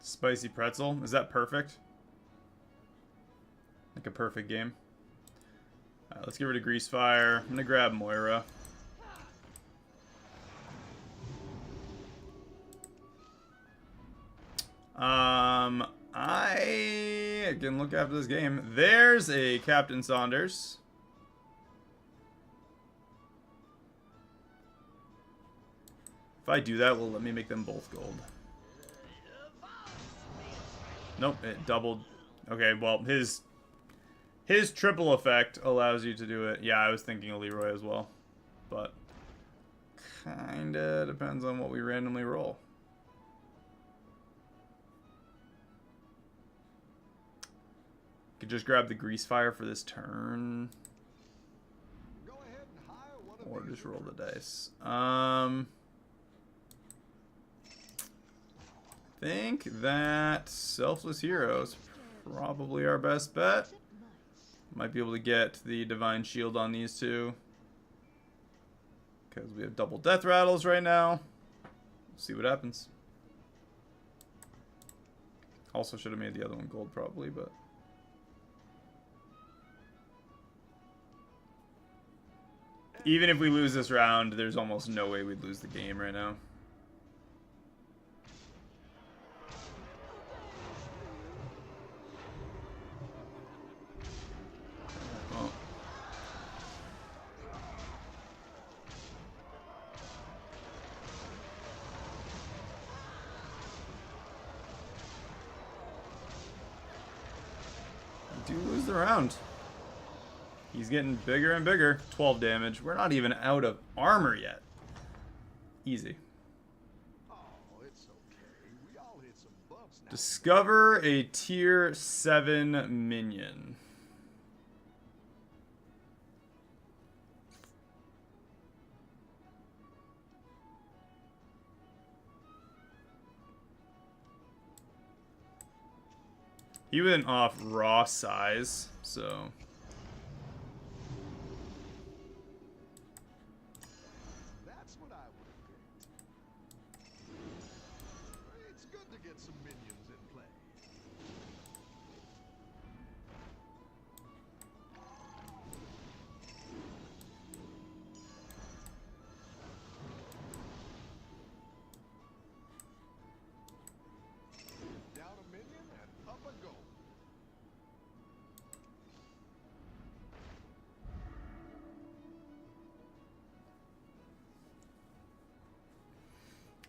Spicy pretzel. Is that perfect? Like a perfect game. Alright, let's get rid of Grease Fire. I'm gonna grab Moira. I can look after this game. There's a Captain Saunders. If I do that, will let me make them both gold. Nope, it doubled. Okay, well, his triple effect allows you to do it. Yeah, I was thinking of Leroy as well. But kinda depends on what we randomly roll. Could just grab the Grease Fire for this turn. Go ahead and hire one of Or these just roll the recruits. dice. Think that Selfless Heroes probably our best bet. Might be able to get the Divine Shield on these two. Because we have double Death Rattles right now. See what happens. Also should have made the other one gold probably, but... Even if we lose this round, there's almost no way we'd lose the game right now. Well. We do lose the round. He's getting bigger and bigger. 12 damage. We're not even out of armor yet. Easy. Oh, it's okay. We all hit some bumps now. Discover a tier 7 minion. He went off raw size, so... That's what I would have picked. It's good to get some minions in play. Down a minion and up a goal.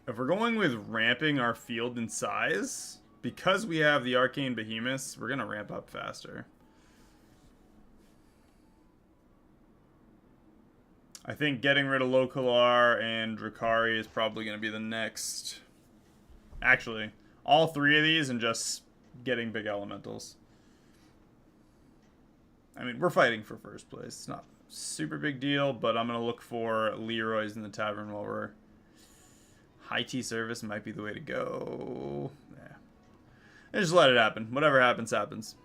If we're going with ramping our field in size, because we have the Arcane Behemoths, we're going to ramp up faster. I think getting rid of Localar and Drakari is probably going to be the next. Actually, all three of these and just getting big elementals. I mean, we're fighting for first place. It's not a super big deal, but I'm going to look for Leroy's in the tavern while we're... High T service might be the way to go. Yeah. And just let it happen. Whatever happens, happens.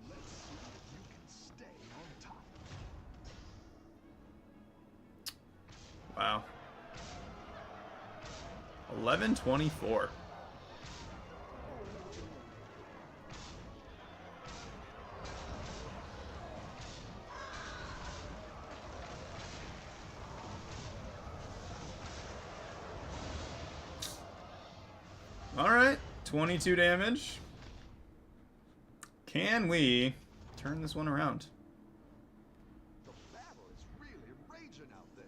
Let's see if you can stay on top. Wow. 1124. Alright, 22 damage. Can we turn this one around? The battle is really raging out there.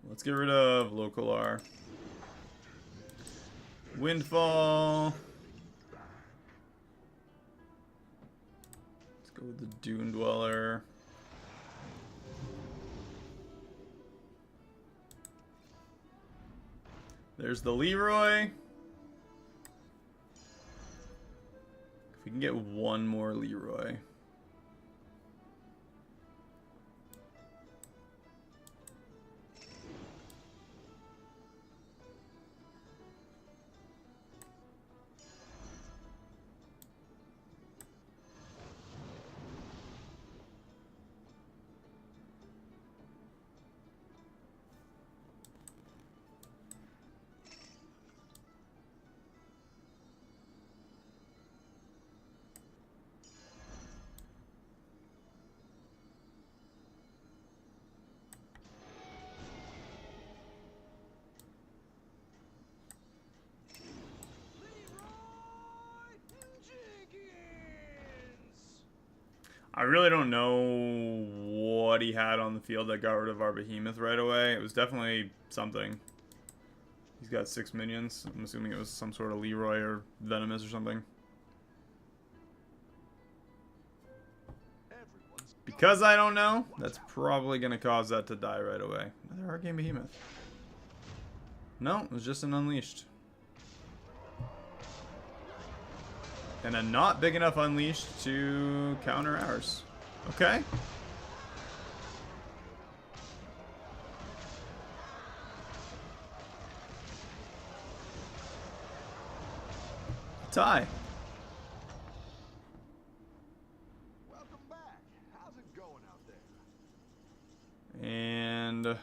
Let's get rid of Localar. Windfall. Let's go with the Dune Dweller. There's the Leroy. If we can get one more Leroy. I really don't know what he had on the field that got rid of our behemoth right away. It was definitely something. He's got 6 minions. I'm assuming it was some sort of Leroy or Venomous or something. Because I don't know, that's probably going to cause that to die right away. Another Arcane Behemoth. No, it was just an Unleashed. And a not big enough Unleashed to counter ours. Okay. Tie. Welcome back. How's it going out there? And...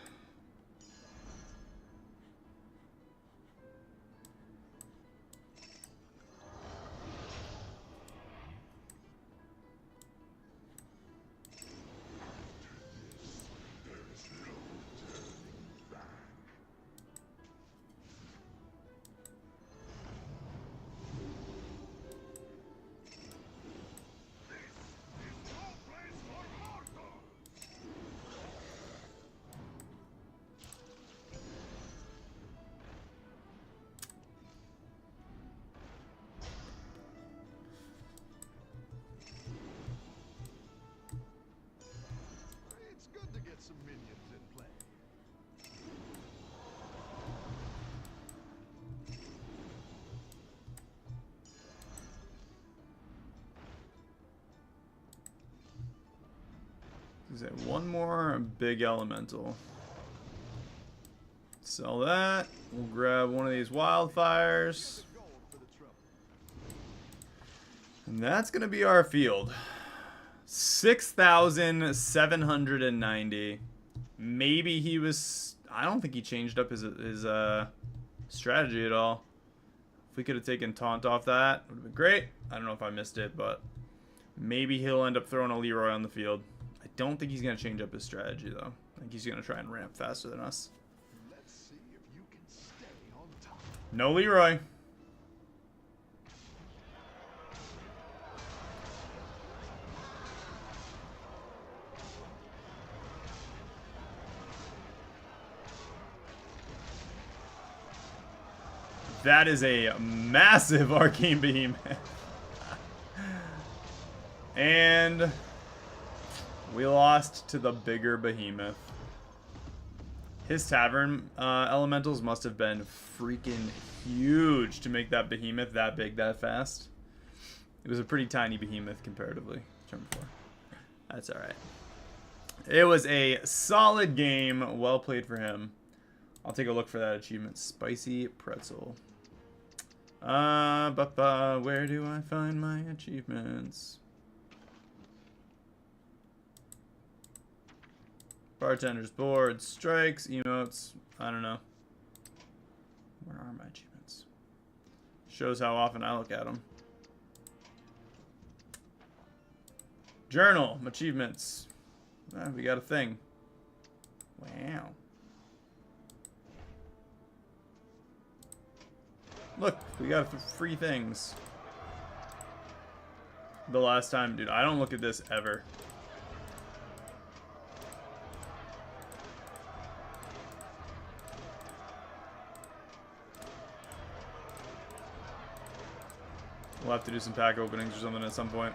Is it one more big elemental? Sell that. We'll grab one of these wildfires. And that's going to be our field. 6,790. Maybe he was... I don't think he changed up his strategy at all. If we could have taken Taunt off that, would have been great. I don't know if I missed it, but maybe he'll end up throwing a Leroy on the field. I don't think he's going to change up his strategy, though. I think he's going to try and ramp faster than us. Let's see if you can stay on top. No Leroy. That is a massive Arcane Behemoth. And we lost to the bigger Behemoth. His Tavern elementals must have been freaking huge to make that Behemoth that big that fast. It was a pretty tiny Behemoth comparatively. Turn 4. That's alright. It was a solid game. Well played for him. I'll take a look for that achievement. Spicy Pretzel. Where do I find my achievements? Bartender's board, strikes, emotes. I don't know. Where are my achievements? Shows how often I look at them. Journal, achievements. Ah, we got a thing. Wow. Look, we got free things. The last time, dude, I don't look at this ever. We'll have to do some pack openings or something at some point.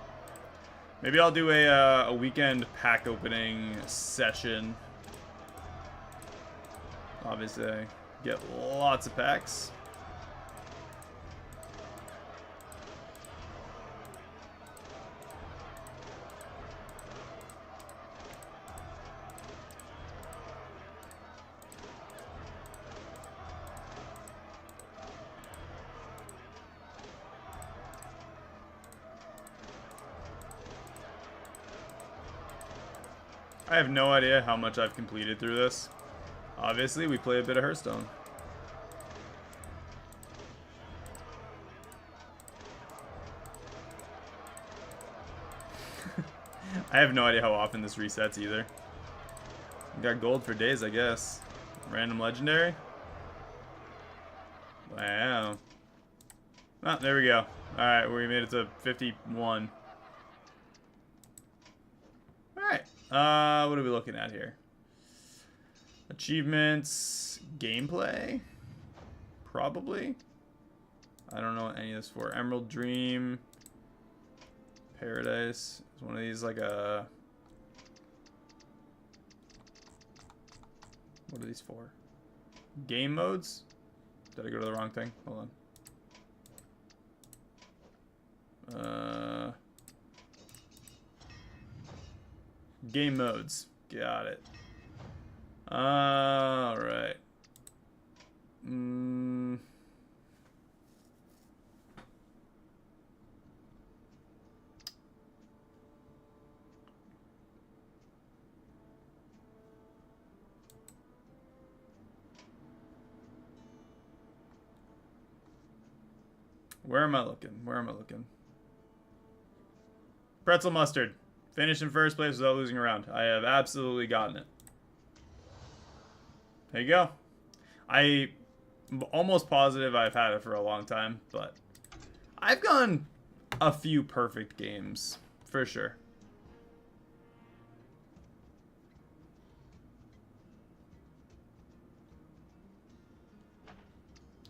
Maybe I'll do a weekend pack opening session. Obviously, I get lots of packs. I have no idea how much I've completed through this. Obviously, we play a bit of Hearthstone. I have no idea how often this resets either. Got gold for days, I guess. Random legendary. Wow. Oh, there we go. Alright, we made it to 51. Alright. What are we looking at here? Achievements, gameplay, probably. I don't know what any of this for. Emerald Dream, Paradise. Is one of these like a... What are these for? Game modes? Did I go to the wrong thing? Hold on. Game modes. Got it. Alright. Where am I looking? Where am I looking? Pretzel mustard. Finish in first place without losing a round. I have absolutely gotten it. There you go. I'm almost positive I've had it for a long time, but I've gone a few perfect games, for sure.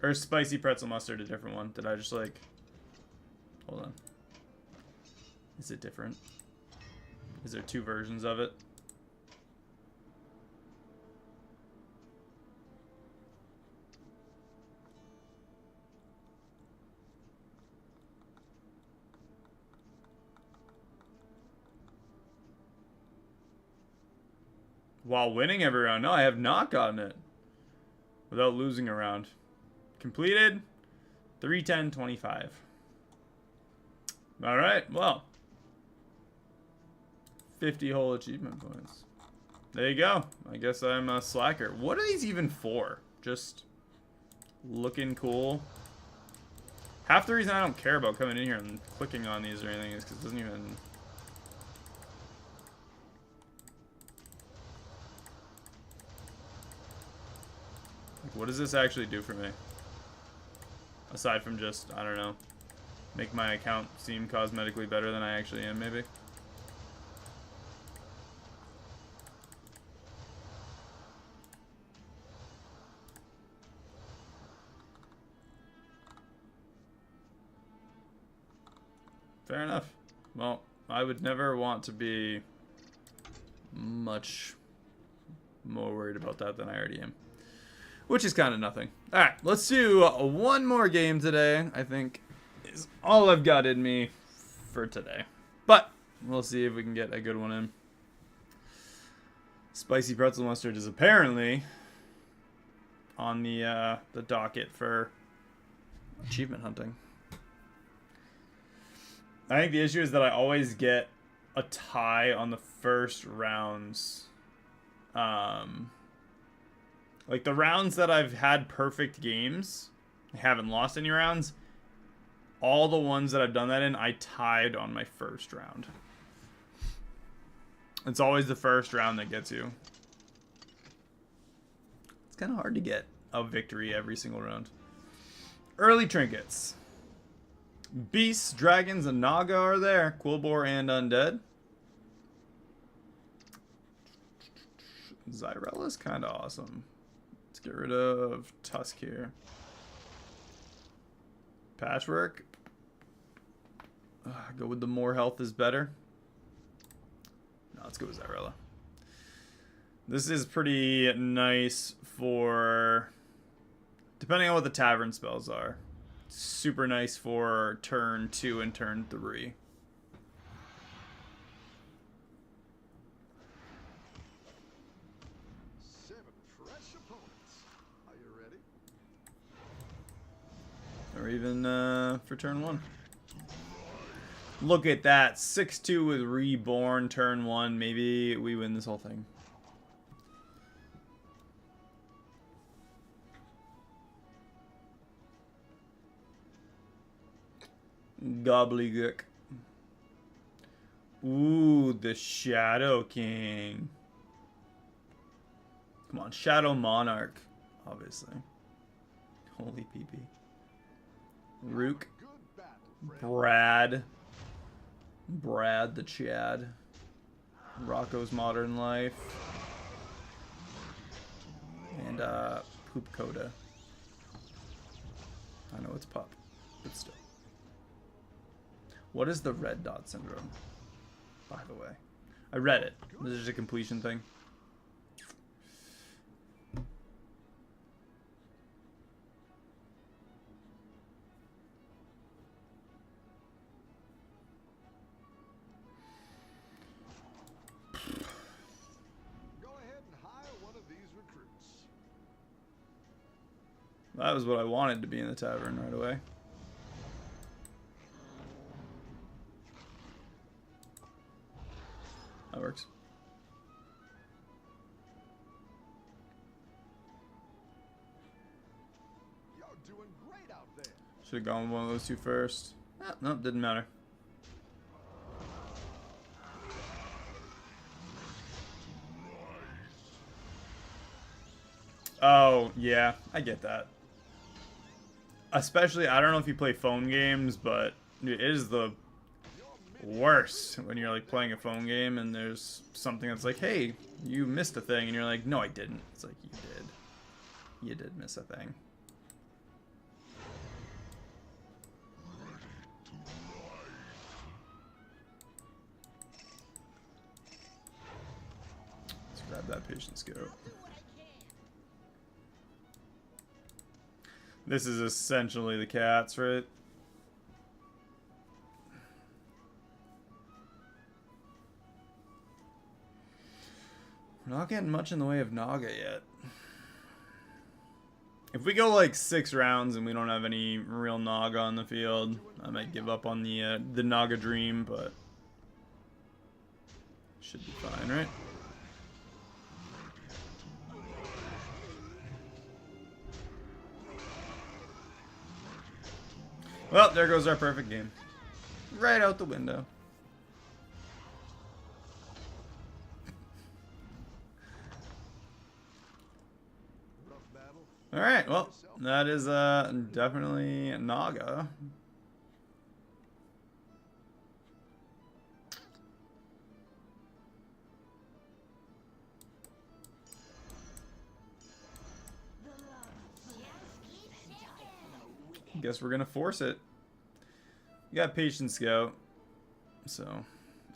Or spicy pretzel mustard, a different one. Did I just like... Hold on. Is it different? Is there two versions of it? While winning every round. No, I have not gotten it. Without losing a round. Completed. 310.25. Alright, well. 50 whole achievement points. There you go. I guess I'm a slacker. What are these even for? Just looking cool. Half the reason I don't care about coming in here and clicking on these or anything is because it doesn't even... Like, what does this actually do for me? Aside from just, I don't know, make my account seem cosmetically better than I actually am, maybe? Fair enough. Well, I would never want to be much more worried about that than I already am. Which is kind of nothing. Alright, let's do one more game today, I think is all I've got in me for today. But, we'll see if we can get a good one in. Spicy pretzel mustard is apparently on the docket for achievement hunting. I think the issue is that I always get a tie on the first rounds. Like the rounds that I've had perfect games, I haven't lost any rounds. All the ones that I've done that in, I tied on my first round. It's always the first round that gets you. It's kind of hard to get a victory every single round. Early trinkets. Beasts, dragons, and Naga are there. Quillbore and undead. Zyrella's kind of awesome. Let's get rid of Tusk here. Patchwork. Go with the more health is better. No, let's go with Zyrella. This is pretty nice for... depending on what the tavern spells are. Super nice for turn 2 and turn 3. Or even for turn 1. Look at that. 6-2 with Reborn turn 1. Maybe we win this whole thing. Gobbledygook. Ooh, the Shadow King. Come on, Shadow Monarch. Obviously. Holy PP. Rook. Brad the Chad. Rocco's Modern Life. And Poop Coda. I know it's Pup, but still. What is the red dot syndrome? By the way. I read it. This is just a completion thing. That was what I wanted to be in the tavern right away. That works. You're doing great out there. Should have gone with one of those two first. Nope, didn't matter. Oh, yeah, I get that. Especially, I don't know if you play phone games, but it is the worst when you're like playing a phone game and there's something that's like, hey, you missed a thing, and you're like, no, I didn't. It's like, you did. You did miss a thing. Let's grab that patient scope. This is essentially the cats, right? We're not getting much in the way of Naga yet. If we go like 6 rounds and we don't have any real Naga on the field, I might give up on the Naga dream, but should be fine, right? Well, there goes our perfect game. Right out the window. Alright, well, that is definitely Naga. Guess we're gonna force it. You got Patient Scout, so...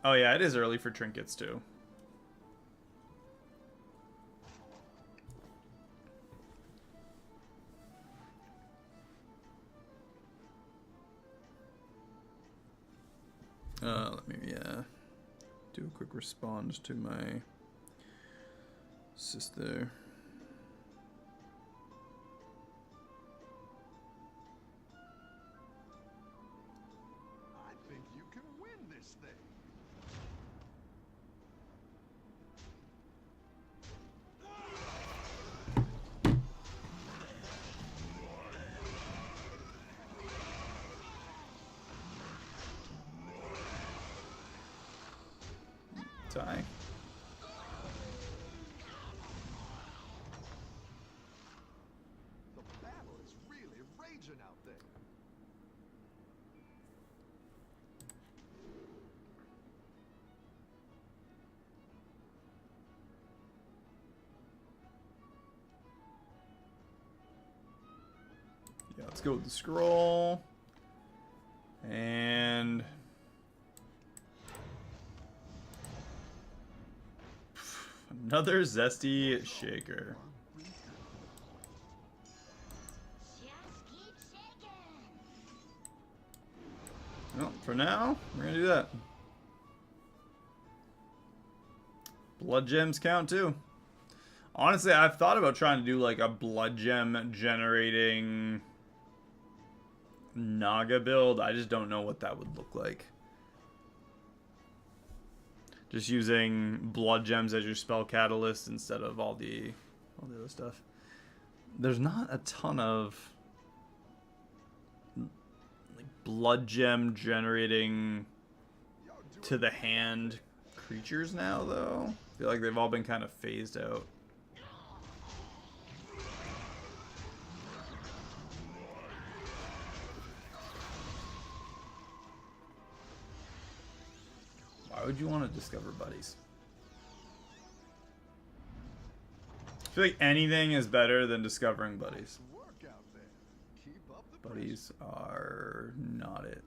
Oh yeah, it is early for trinkets too. Let me do a quick respond to my sister. I think you can win this thing. Die. The battle is really raging out there. Yeah, let's go with the scroll. And... another zesty shaker. Well, for now, we're gonna do that. Blood gems count too. Honestly, I've thought about trying to do like a blood gem generating Naga build. I just don't know what that would look like. Just using blood gems as your spell catalyst instead of all the other stuff. There's not a ton of like blood gem generating to the hand creatures now, though. I feel like they've all been kind of phased out. Why would you want to discover buddies? I feel like anything is better than discovering buddies. Work out there. Keep up the Buddies are not it.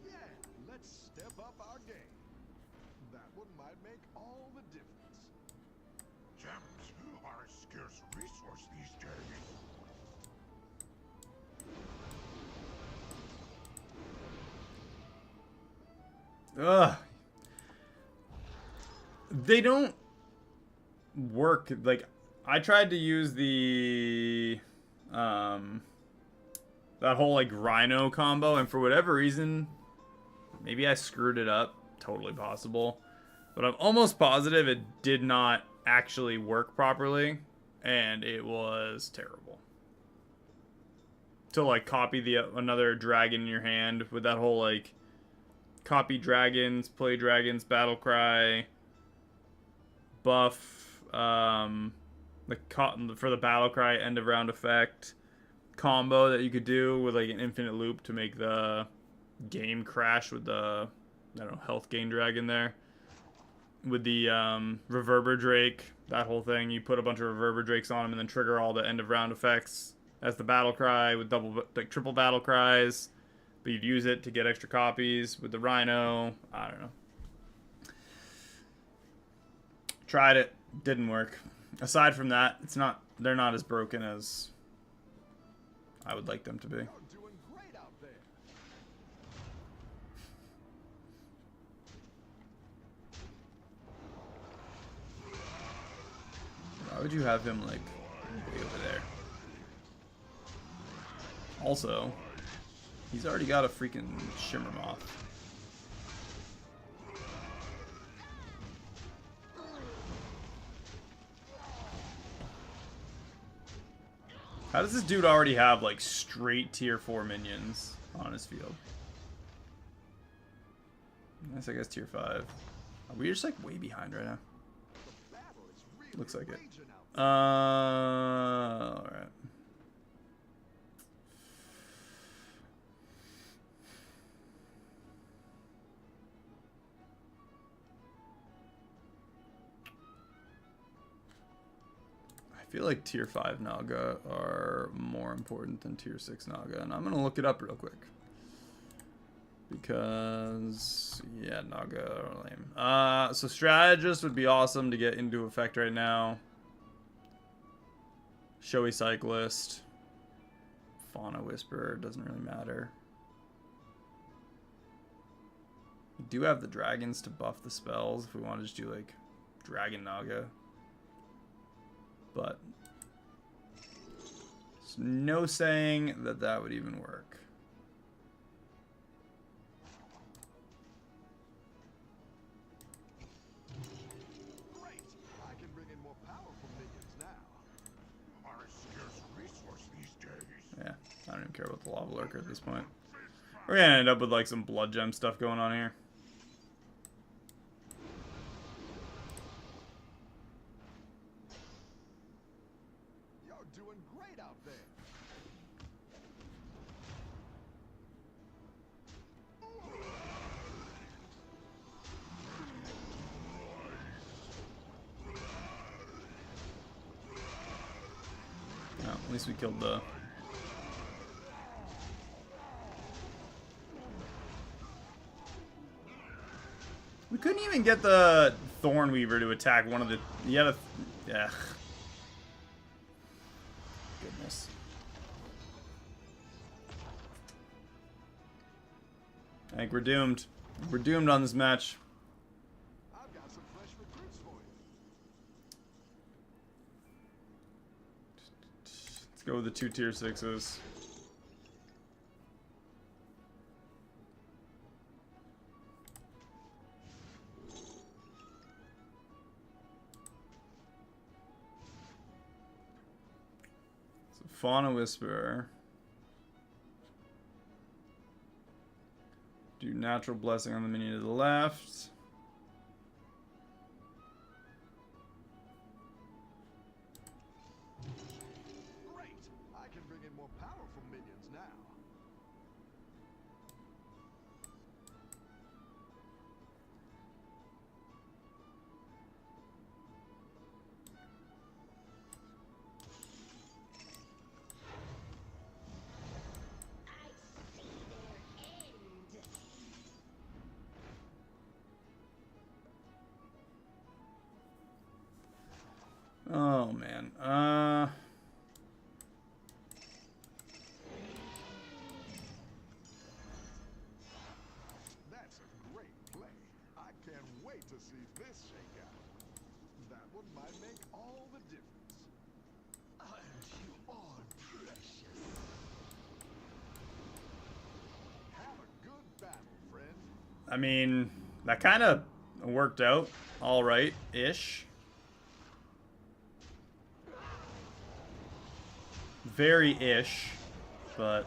Yeah, let's step up our game. That one might make all the difference. Gems are a scarce resource these days. Ugh. They don't work. Like, I tried to use the that whole like Rhino combo, and for whatever reason, maybe I screwed it up. Totally possible, but I'm almost positive it did not actually work properly, and it was terrible. To like copy the another dragon in your hand with that whole like copy dragons, play dragons, battle cry, buff, the for the battle cry end of round effect combo that you could do with like an infinite loop to make the game crash with the I don't know health gain dragon there. With the Reverber Drake, that whole thing, you put a bunch of Reverber Drakes on them and then trigger all the end of round effects as the battle cry with triple battle cries. But you'd use it to get extra copies with the Rhino. I don't know. Tried it, didn't work. Aside from that, they're not as broken as I would like them to be. You're doing great out there. Why would you have him like way over there? Also, he's already got a freaking Shimmer Moth. How does this dude already have like straight tier 4 minions on his field? Nice, I guess tier 5. Are we just like way behind right now? The battle is really Looks like it. raging out Alright. I feel like tier 5 Naga are more important than tier 6 Naga, and I'm gonna look it up real quick. Because, yeah, Naga are lame. So Strategist would be awesome to get into effect right now. Showy Cyclist. Fauna Whisperer, doesn't really matter. We do have the dragons to buff the spells if we want to just do, like, Dragon Naga. But there's no saying that that would even work. great. I can bring in more powerful minions now. Are a scarce resource these days. Yeah, I don't even care about the Lava Lurker at this point. We're gonna end up with like some Blood Gem stuff going on here. You're doing great out there. Oh, at least we killed the... We couldn't even get the Thornweaver to attack one of the... He had a... Yeah. Goodness. I think we're doomed. We're doomed on this match. I've got some fresh recruits for you. Let's go with the 2 tier 6s. So Fauna Whisperer. Do Natural Blessing on the minion to the left. Great. I can bring in more powerful minions now. I see their end. Oh man. That's a great play. I can't wait to see this shake out. That one might make all the difference. Aren't you all precious? Have a good battle, friend. I mean, that kind of worked out all right-ish. Very-ish, but...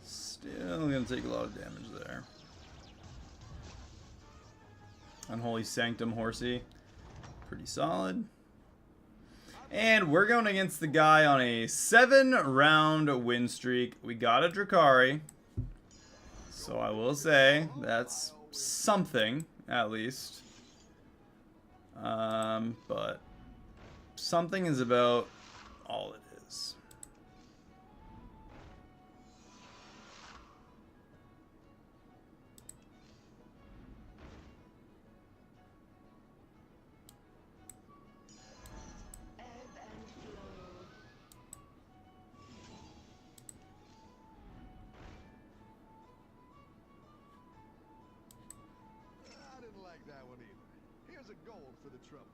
Still gonna take a lot of damage there. Unholy Sanctum Horsey. Pretty solid. And we're going against the guy on a 7-round win streak. We got a Drakari. So I will say that's something, at least. But something is about all it is. that one either. Here's a gold for the trouble.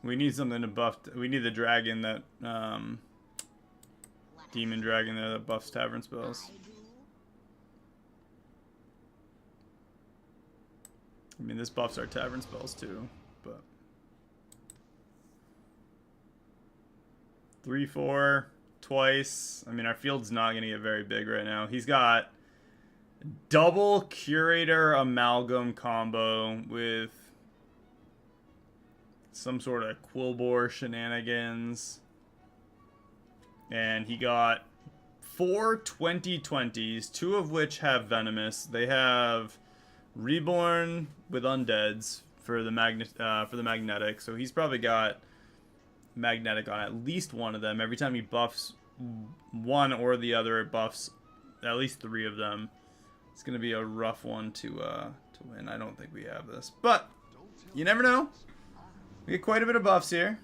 We need something to buff. We need the dragon that, demon dragon there that buffs tavern spells. I mean, this buffs our tavern spells too, but 3-4 twice. I mean, our field's not gonna get very big right now. He's got double curator amalgam combo with some sort of Quillbore shenanigans. And he got 4 20/20s, 2 of which have venomous. They have reborn with undeads for the magnetic. So he's probably got magnetic on at least one of them. Every time he buffs one or the other, it buffs at least 3 of them. It's gonna be a rough one to win. I don't think we have this, but you never know. We get quite a bit of buffs here.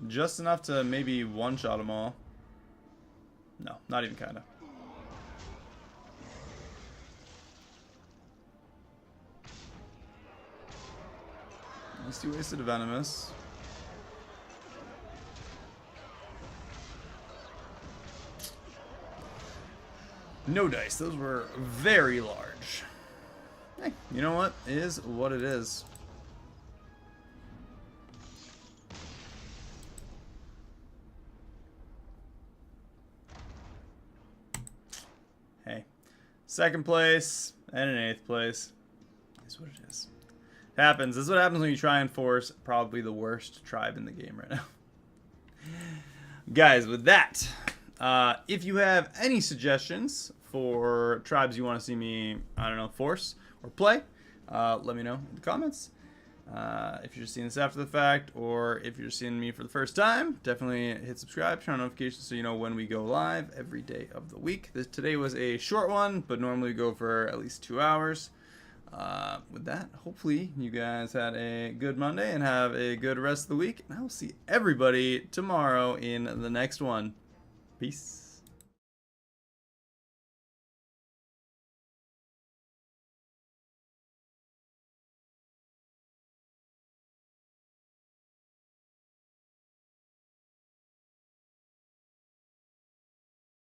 Just enough to maybe one-shot them all. No, not even kinda. At least he wasted a venomous. No dice. Those were very large. Hey, you know what? It is what it is. Hey, 2nd place and an 8th place is what it is. It happens. This is what happens when you try and force probably the worst tribe in the game right now. Guys, with that, if you have any suggestions for tribes you want to see me, I don't know, force or play, let me know in the comments. If you're just seeing this after the fact, or if you're seeing me for the first time, definitely hit subscribe, turn on notifications so you know when we go live every day of the week. Today was a short one, but normally we go for at least 2 hours. With that, hopefully you guys had a good Monday and have a good rest of the week. And I will see everybody tomorrow in the next one. Peace.